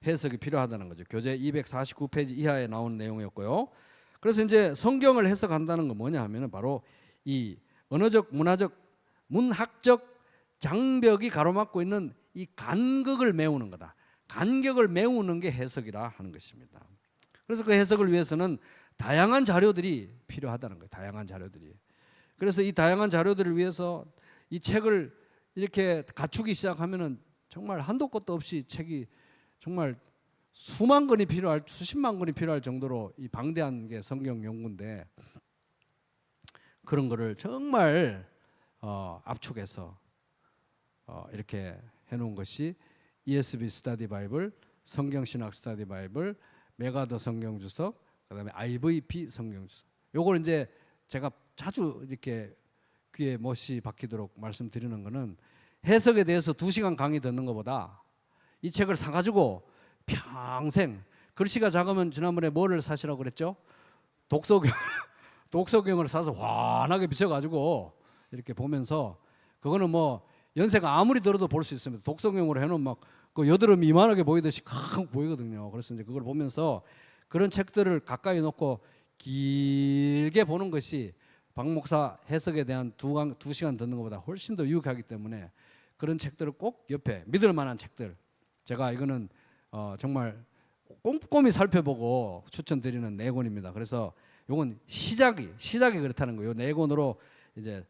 해석이 필요하다는 거죠. 교재 249페이지 이하에 나온 내용이었고요. 그래서 이제 성경을 해석한다는 건 뭐냐 하면은 바로 이 언어적, 문화적, 문학적 장벽이 가로막고 있는 이 간극을 메우는 거다. 간격을 메우는 게 해석이라 하는 것입니다. 그래서 그 해석을 위해서는 다양한 자료들이 필요하다는 거예요. 다양한 자료들이. 그래서 이 다양한 자료들을 위해서 이 책을 이렇게 갖추기 시작하면은 정말 한도 끝도 없이 책이 정말 수만 권이 필요할, 수십만 권이 필요할 정도로 이 방대한 게 성경 연구인데, 그런 거를 정말 압축해서 이렇게 해놓은 것이 ESV 스터디 바이블, 성경신학 스터디 바이블, 메가더 성경주석, 그다음에 IVP 성경주석. 요걸 이제 제가 자주 이렇게 귀에 못이 박히도록 말씀드리는 거는, 해석에 대해서 2시간 강의 듣는 것보다 이 책을 사가지고 평생, 글씨가 작으면 지난번에 뭐를 사시라고 그랬죠? 독서경, 독서경을 사서 환하게 비춰가지고 이렇게 보면서, 그거는 뭐 연세가 아무리 들어도 볼 수 있습니다. 독서경으로 해놓으면 막 그 여드름이 이만하게 보이듯이 칵 보이거든요. 그래서 이제 그걸 보면서 그런 책들을 가까이 놓고 길게 보는 것이 박 목사 해석에 대한 2시간 듣는 것보다 훨씬 더 유익하기 때문에, 그런 책들을 꼭 옆에, 믿을 만한 책들, 제가 이거는 정말 꼼꼼히 살펴보고 추천드리는 4권입니다. 그래서 요건 시작이 그렇다는 거예요. 4권으로 이제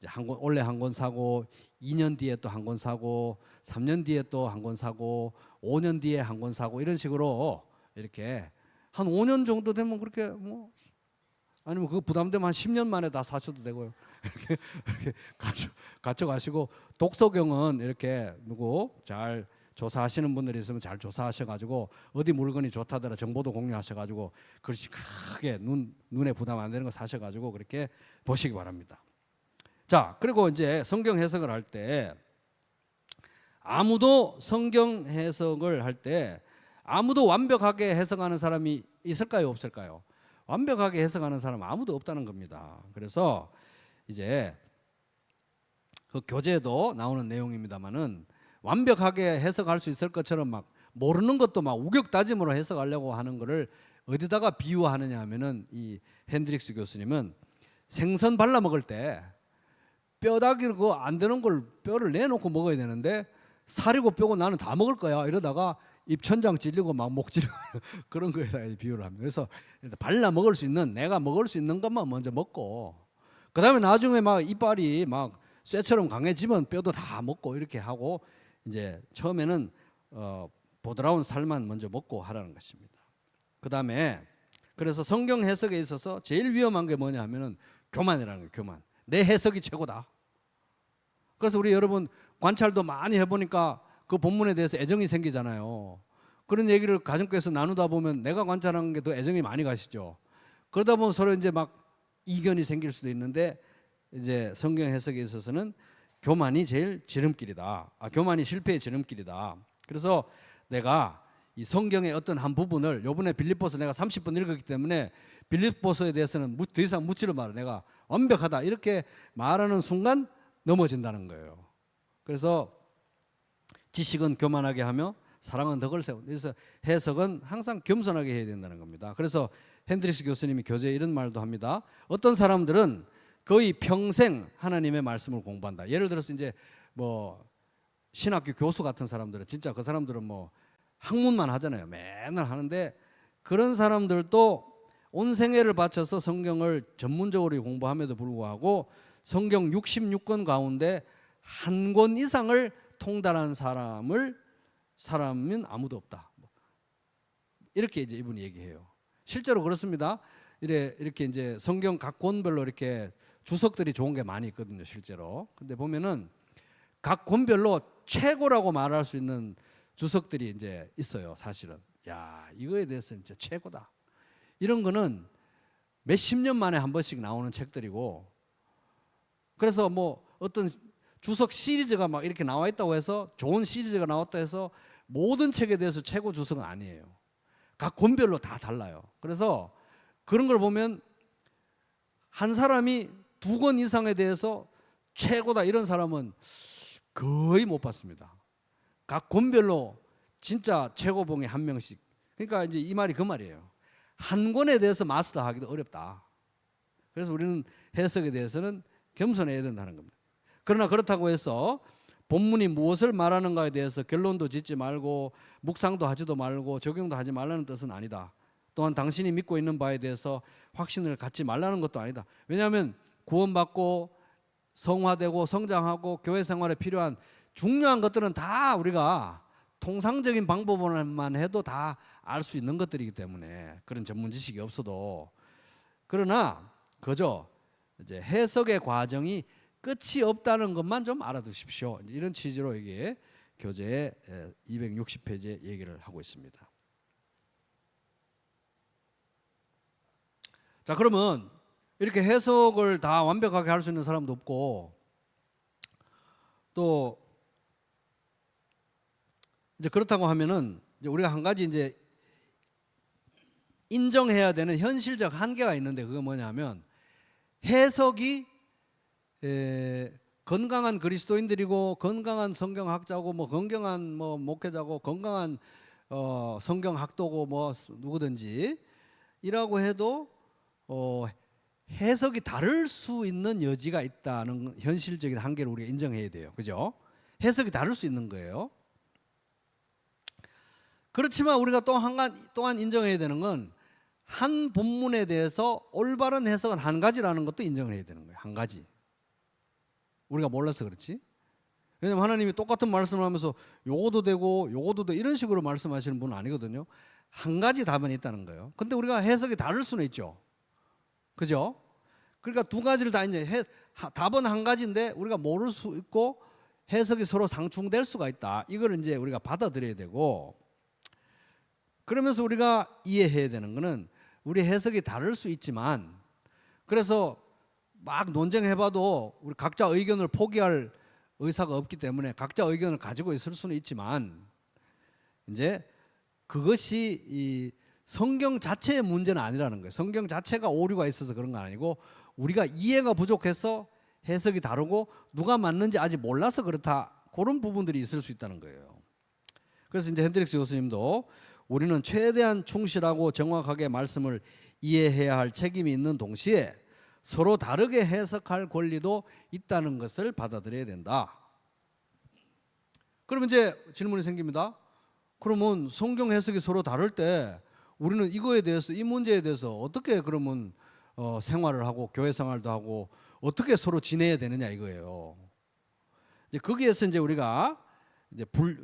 한 권, 원래 한 권 사고 2년 뒤에 또 한 권 사고 3년 뒤에 또 한 권 사고 5년 뒤에 한 권 사고, 이런 식으로 이렇게 한 5년 정도 되면, 그렇게 뭐 아니면 그거 부담되면 한 10년 만에 다 사셔도 되고요. 이렇게 가져가시고, 독서경은 이렇게 누구 잘 조사하시는 분들이 있으면 잘 조사하셔가지고 어디 물건이 좋다더라 정보도 공유하셔가지고 글씨 크게 눈에 부담 안 되는 거 사셔가지고 그렇게 보시기 바랍니다. 자, 그리고 이제 성경 해석을 할 때, 아무도 성경 해석을 할 때 아무도 완벽하게 해석하는 사람이 있을까요, 없을까요? 완벽하게 해석하는 사람 아무도 없다는 겁니다. 그래서 이제 그 교재에도 나오는 내용입니다만은, 완벽하게 해석할 수 있을 것처럼 막 모르는 것도 막 우격다짐으로 해석하려고 하는 거를 어디다가 비유하느냐 하면은, 이 핸드릭스 교수님은 생선 발라 먹을 때 뼈다귀로 그거 안 되는 걸 뼈를 내놓고 먹어야 되는데, 살이고 뼈고 나는 다 먹을 거야 이러다가 입천장 찔리고 막 목 찔리고 그런 거에다 비유를 합니다. 그래서 일단 발라 먹을 수 있는, 내가 먹을 수 있는 것만 먼저 먹고, 그 다음에 나중에 막 이빨이 막 쇠처럼 강해지면 뼈도 다 먹고 이렇게 하고, 이제 처음에는 보드라운 살만 먼저 먹고 하라는 것입니다. 그 다음에 그래서 성경 해석에 있어서 제일 위험한 게 뭐냐 하면은 교만이라는 거예요. 교만. 내 해석이 최고다. 그래서 우리 여러분 관찰도 많이 해보니까 그 본문에 대해서 애정이 생기잖아요. 그런 얘기를 가정께서 나누다 보면 내가 관찰한 게 더 애정이 많이 가시죠. 그러다 보면 서로 이제 막 이견이 생길 수도 있는데, 이제 성경 해석에 있어서는 교만이 제일 지름길이다. 교만이 실패의 지름길이다. 그래서 내가 이 성경의 어떤 한 부분을, 요번에 빌립보서 내가 30분 읽었기 때문에 빌립보서에 대해서는 더 이상 묻지를 마라. 내가 완벽하다. 이렇게 말하는 순간 넘어진다는 거예요. 그래서 지식은 교만하게 하며 사랑은 덕을 세운다. 그래서 해석은 항상 겸손하게 해야 된다는 겁니다. 그래서 핸드릭스 교수님이 교재에 이런 말도 합니다. 어떤 사람들은 거의 평생 하나님의 말씀을 공부한다. 예를 들어서 이제 뭐 신학교 교수 같은 사람들은 진짜 그 사람들은 뭐 학문만 하잖아요. 맨날 하는데 그런 사람들도 온 생애를 바쳐서 성경을 전문적으로 공부함에도 불구하고 성경 66권 가운데 한 권 이상을 통달한 사람은 아무도 없다. 이렇게 이제 이분이 얘기해요. 실제로 그렇습니다. 이렇게 이제 성경 각 권별로 이렇게 주석들이 좋은 게 많이 있거든요, 실제로. 근데 보면은 각 권별로 최고라고 말할 수 있는 주석들이 이제 있어요, 사실은. 야, 이거에 대해서 진짜 최고다. 이런 거는 몇십 년 만에 한 번씩 나오는 책들이고, 그래서 뭐 어떤 주석 시리즈가 막 이렇게 나와 있다고 해서 좋은 시리즈가 나왔다 해서 모든 책에 대해서 최고 주석은 아니에요. 각 권별로 다 달라요. 그래서 그런 걸 보면 한 사람이 두 권 이상에 대해서 최고다 이런 사람은 거의 못 봤습니다. 각 권별로 진짜 최고봉에 한 명씩. 그러니까 이제 이 말이 그 말이에요. 한 권에 대해서 마스터하기도 어렵다. 그래서 우리는 해석에 대해서는 겸손해야 된다는 겁니다. 그러나 그렇다고 해서 본문이 무엇을 말하는가에 대해서 결론도 짓지 말고 묵상도 하지도 말고 적용도 하지 말라는 뜻은 아니다. 또한 당신이 믿고 있는 바에 대해서 확신을 갖지 말라는 것도 아니다. 왜냐하면 구원받고 성화되고 성장하고 교회 생활에 필요한 중요한 것들은 다 우리가 통상적인 방법으로만 해도 다 알 수 있는 것들이기 때문에 그런 전문 지식이 없어도, 그러나 그저 이제 해석의 과정이 끝이 없다는 것만 좀 알아두십시오. 이런 취지로 이게 교재 260페이지에 얘기를 하고 있습니다. 자, 그러면 이렇게 해석을 다 완벽하게 할 수 있는 사람도 없고, 또 이제 그렇다고 하면은 이제 우리가 한 가지 이제 인정해야 되는 현실적 한계가 있는데, 그게 뭐냐면 해석이 건강한 그리스도인들이고 건강한 성경학자고 뭐 건강한 뭐 목회자고 건강한 성경학도고 뭐 누구든지 이라고 해도 해석이 다를 수 있는 여지가 있다는 현실적인 한계를 우리가 인정해야 돼요. 그죠? 해석이 다를 수 있는 거예요. 그렇지만 우리가 또한 인정해야 되는 건 한 본문에 대해서 올바른 해석은 한 가지라는 것도 인정을 해야 되는 거예요. 한 가지. 우리가 몰라서 그렇지. 왜냐하면 하나님이 똑같은 말씀을 하면서 요거도 되고 요거도 돼 이런 식으로 말씀하시는 분은 아니거든요. 한 가지 답은 있다는 거예요. 근데 우리가 해석이 다를 수는 있죠. 그죠? 그러니까 두 가지를 다 이제 답은 한 가지인데 우리가 모를 수 있고 해석이 서로 상충될 수가 있다. 이걸 이제 우리가 받아들여야 되고, 그러면서 우리가 이해해야 되는 거는 우리 해석이 다를 수 있지만, 그래서 막 논쟁해봐도 우리 각자 의견을 포기할 의사가 없기 때문에 각자 의견을 가지고 있을 수는 있지만, 이제 그것이 이 성경 자체의 문제는 아니라는 거예요. 성경 자체가 오류가 있어서 그런 건 아니고 우리가 이해가 부족해서 해석이 다르고 누가 맞는지 아직 몰라서 그렇다, 그런 부분들이 있을 수 있다는 거예요. 그래서 이제 핸드릭스 교수님도 우리는 최대한 충실하고 정확하게 말씀을 이해해야 할 책임이 있는 동시에 서로 다르게 해석할 권리도 있다는 것을 받아들여야 된다. 그러면 이제 질문이 생깁니다. 그러면 성경 해석이 서로 다를 때 우리는 이거에 대해서, 이 문제에 대해서 어떻게 그러면 생활을 하고 교회 생활도 하고 어떻게 서로 지내야 되느냐 이거예요. 이제 거기에서 이제 우리가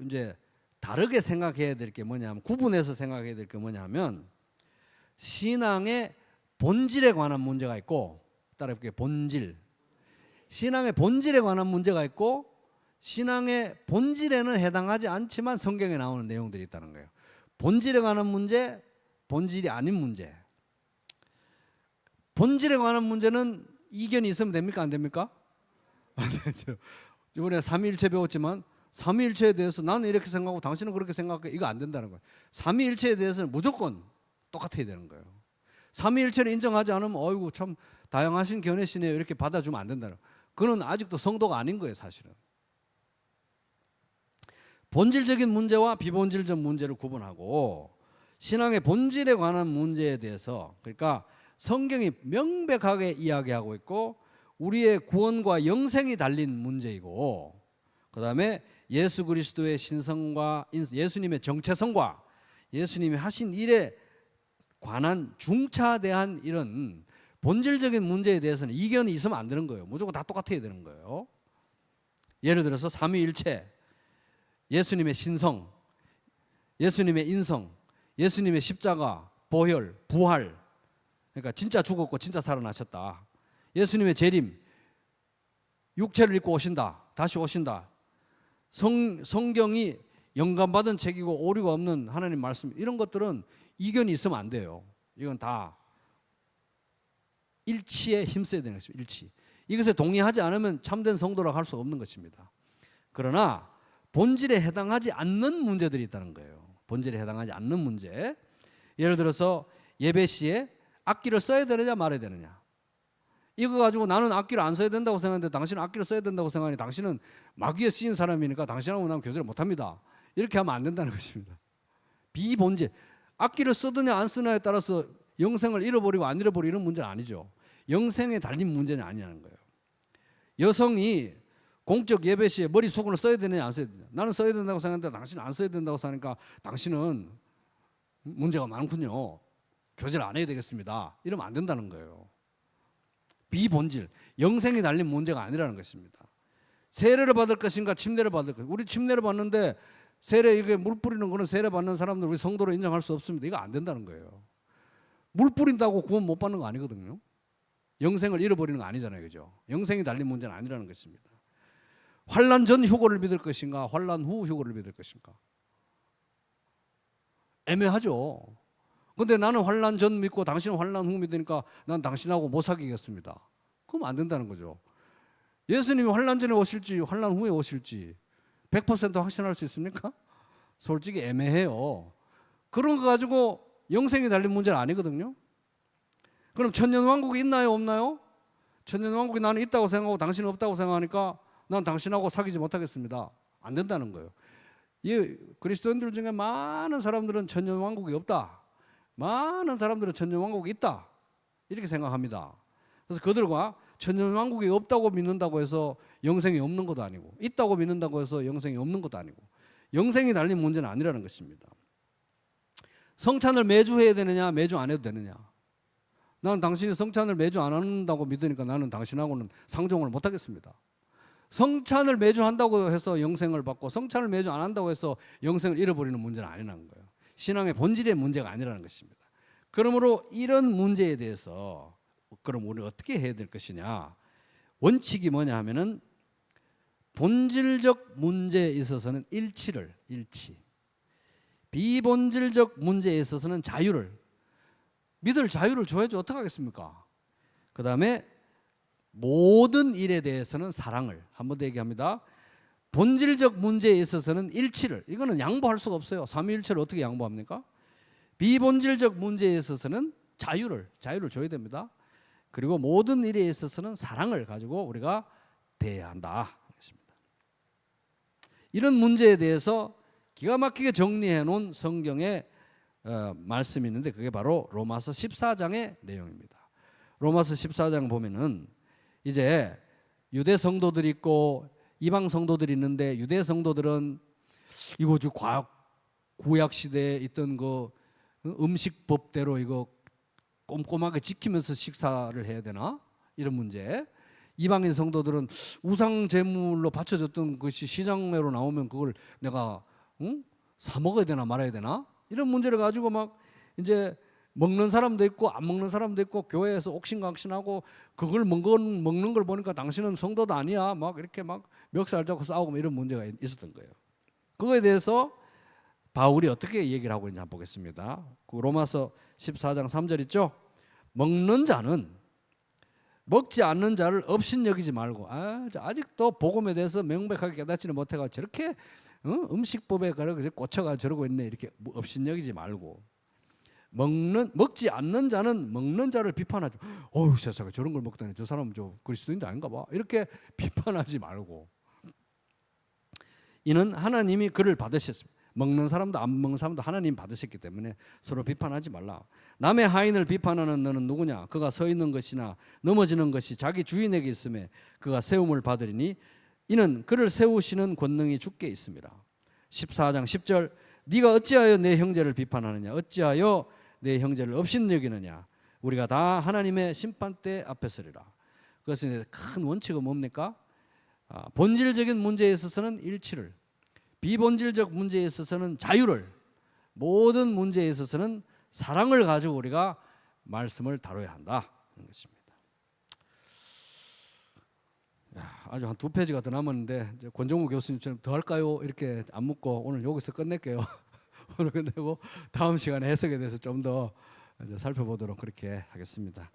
이제 다르게 생각해야 될 게 뭐냐면, 구분해서 생각해야 될 게 뭐냐면 신앙의 본질에 관한 문제가 있고, 따라해볼게요. 본질. 신앙의 본질에 관한 문제가 있고, 신앙의 본질에는 해당하지 않지만 성경에 나오는 내용들이 있다는 거예요. 본질에 관한 문제, 본질이 아닌 문제. 본질에 관한 문제는 이견이 있으면 됩니까? 안 됩니까? 안 되죠. 이번에 삼위일체 배웠지만 삼위일체에 대해서 나는 이렇게 생각하고 당신은 그렇게 생각해, 이거 안 된다는 거예요. 삼위일체에 대해서는 무조건 똑같아야 되는 거예요. 삼위일체를 인정하지 않으면 어이구 참 다양하신 견해시네요 이렇게 받아주면 안 된다는 거예요. 그건 아직도 성도가 아닌 거예요, 사실은. 본질적인 문제와 비본질적 문제를 구분하고 신앙의 본질에 관한 문제에 대해서, 그러니까 성경이 명백하게 이야기하고 있고 우리의 구원과 영생이 달린 문제이고, 그 다음에 예수 그리스도의 신성과 예수님의 정체성과 예수님이 하신 일에 관한 중차대한 이런 본질적인 문제에 대해서는 이견이 있으면 안 되는 거예요. 무조건 다 똑같아야 되는 거예요. 예를 들어서 삼위일체, 예수님의 신성, 예수님의 인성, 예수님의 십자가, 보혈, 부활, 그러니까 진짜 죽었고 진짜 살아나셨다. 예수님의 재림, 육체를 입고 오신다, 다시 오신다. 성경이 영감받은 책이고 오류가 없는 하나님 말씀, 이런 것들은 이견이 있으면 안 돼요. 이건 다 일치에 힘써야 되는 것입니다. 일치. 이것에 동의하지 않으면 참된 성도라고 할 수 없는 것입니다. 그러나 본질에 해당하지 않는 문제들이 있다는 거예요. 본질에 해당하지 않는 문제. 예를 들어서 예배 시에 악기를 써야 되느냐 말아야 되느냐. 이거 가지고 나는 악기를 안 써야 된다고 생각하는데 당신은 악기를 써야 된다고 생각하니 당신은 마귀에 쓰인 사람이니까 당신하고 나는 교제를 못합니다. 이렇게 하면 안 된다는 것입니다. 비본질. 악기를 쓰느냐 안 쓰느냐에 따라서 영생을 잃어버리고 안 잃어버리고 이런 문제는 아니죠. 영생에 달린 문제는 아니라는 거예요. 여성이 공적 예배 시에 머리 수건을 써야 되느냐 안 써야 되느냐. 나는 써야 된다고 생각하는데 당신은 안 써야 된다고 생각하니까 당신은 문제가 많군요. 교제를 안 해야 되겠습니다. 이러면 안 된다는 거예요. 비본질, 영생이 달린 문제가 아니라는 것입니다. 세례를 받을 것인가 침례를 받을 것인가. 우리 침례를 받는데 세례, 이게 물 뿌리는 거는 세례 받는 사람들 우리 성도로 인정할 수 없습니다. 이거 안 된다는 거예요. 물 뿌린다고 구원 못 받는 거 아니거든요. 영생을 잃어버리는 거 아니잖아요. 그죠? 영생이 달린 문제는 아니라는 것입니다. 환난 전 휴거를 믿을 것인가 환난 후 휴거를 믿을 것인가. 애매하죠. 근데 나는 환난 전 믿고 당신은 환난 후 믿으니까 난 당신하고 못 사귀겠습니다. 그럼 안 된다는 거죠. 예수님이 환난 전에 오실지 환난 후에 오실지 100% 확신할 수 있습니까? 솔직히 애매해요. 그런 거 가지고 영생이 달린 문제는 아니거든요. 그럼 천년왕국이 있나요 없나요? 천년왕국이 나는 있다고 생각하고 당신은 없다고 생각하니까 난 당신하고 사귀지 못하겠습니다. 안 된다는 거예요. 이 그리스도인들 중에 많은 사람들은 천년왕국이 없다. 많은 사람들은 천년왕국이 있다. 이렇게 생각합니다. 그래서 그들과 천년왕국이 없다고 믿는다고 해서 영생이 없는 것도 아니고 있다고 믿는다고 해서 영생이 없는 것도 아니고 영생이 달린 문제는 아니라는 것입니다. 성찬을 매주 해야 되느냐 매주 안 해도 되느냐. 나는 당신이 성찬을 매주 안 한다고 믿으니까 나는 당신하고는 상종을 못 하겠습니다. 성찬을 매주 한다고 해서 영생을 받고 성찬을 매주 안 한다고 해서 영생을 잃어버리는 문제는 아니라는 거예요. 신앙의 본질의 문제가 아니라는 것입니다. 그러므로 이런 문제에 대해서 그럼 우리는 어떻게 해야 될 것이냐. 원칙이 뭐냐 하면은 본질적 문제에 있어서는 일치. 비본질적 문제에 있어서는 자유를, 믿을 자유를 줘야지 어떡하겠습니까? 그 다음에 모든 일에 대해서는 사랑을, 한 번 더 얘기합니다. 본질적 문제에 있어서는 일치를, 이거는 양보할 수가 없어요. 삼위일체를 어떻게 양보합니까? 비본질적 문제에 있어서는 자유를 줘야 됩니다. 그리고 모든 일에 있어서는 사랑을 가지고 우리가 대해야 한다. 이런 문제에 대해서 기가 막히게 정리해 놓은 성경의 말씀이 있는데 그게 바로 로마서 14장의 내용입니다. 로마서 14장 보면은 이제 유대 성도들이 있고 이방 성도들이 있는데 유대 성도들은 이거 구약 시대에 있던 그 음식법대로 이거 꼼꼼하게 지키면서 식사를 해야 되나? 이런 문제. 이방인 성도들은 우상 제물로 바쳐졌던 것이 시장매로 나오면 그걸 내가 사 먹어야 되나 말아야 되나? 이런 문제를 가지고 막 이제 먹는 사람도 있고 안 먹는 사람도 있고 교회에서 옥신각신하고 그걸 먹는 걸 보니까 당신은 성도도 아니야. 막 이렇게 막 멱살 잡고 싸우고 이런 문제가 있었던 거예요. 그거에 대해서 바울이 어떻게 얘기를 하고 있는지 한번 보겠습니다. 그 로마서 14장 3절 있죠? 먹는 자는 먹지 않는 자를 업신여기지 말고 아직도 복음에 대해서 명백하게 깨닫지는 못해가 저렇게 음식법에 꽂혀가 저러고 있네 이렇게 업신여기지 말고 먹지 않는 자는 먹는 자를 비판하죠. 어휴 세상에 저런 걸 먹다니 저 사람은 저 그리스도인도 아닌가 봐 이렇게 비판하지 말고 이는 하나님이 그를 받으셨습니다. 먹는 사람도 안 먹는 사람도 하나님 받으셨기 때문에 서로 비판하지 말라. 남의 하인을 비판하는 너는 누구냐? 그가 서 있는 것이나 넘어지는 것이 자기 주인에게 있음에 그가 세움을 받으리니 이는 그를 세우시는 권능이 주께 있습니다. 14장 10절 네가 어찌하여 내 형제를 비판하느냐? 어찌하여 내 형제를 업신여기느냐? 우리가 다 하나님의 심판대 앞에 서리라. 그것은 큰 원칙은 뭡니까? 본질적인 문제에 있어서는 일치를, 비본질적 문제에 있어서는 자유를, 모든 문제에 있어서는 사랑을 가지고 우리가 말씀을 다뤄야 한다 하는 것입니다. 아주 한 2페이지가 더 남았는데 이제 권정우 교수님처럼 더 할까요? 이렇게 안 묻고 오늘 여기서 끝낼게요. 오늘 끝내고 다음 시간에 해석에 대해서 좀 더 살펴보도록 그렇게 하겠습니다.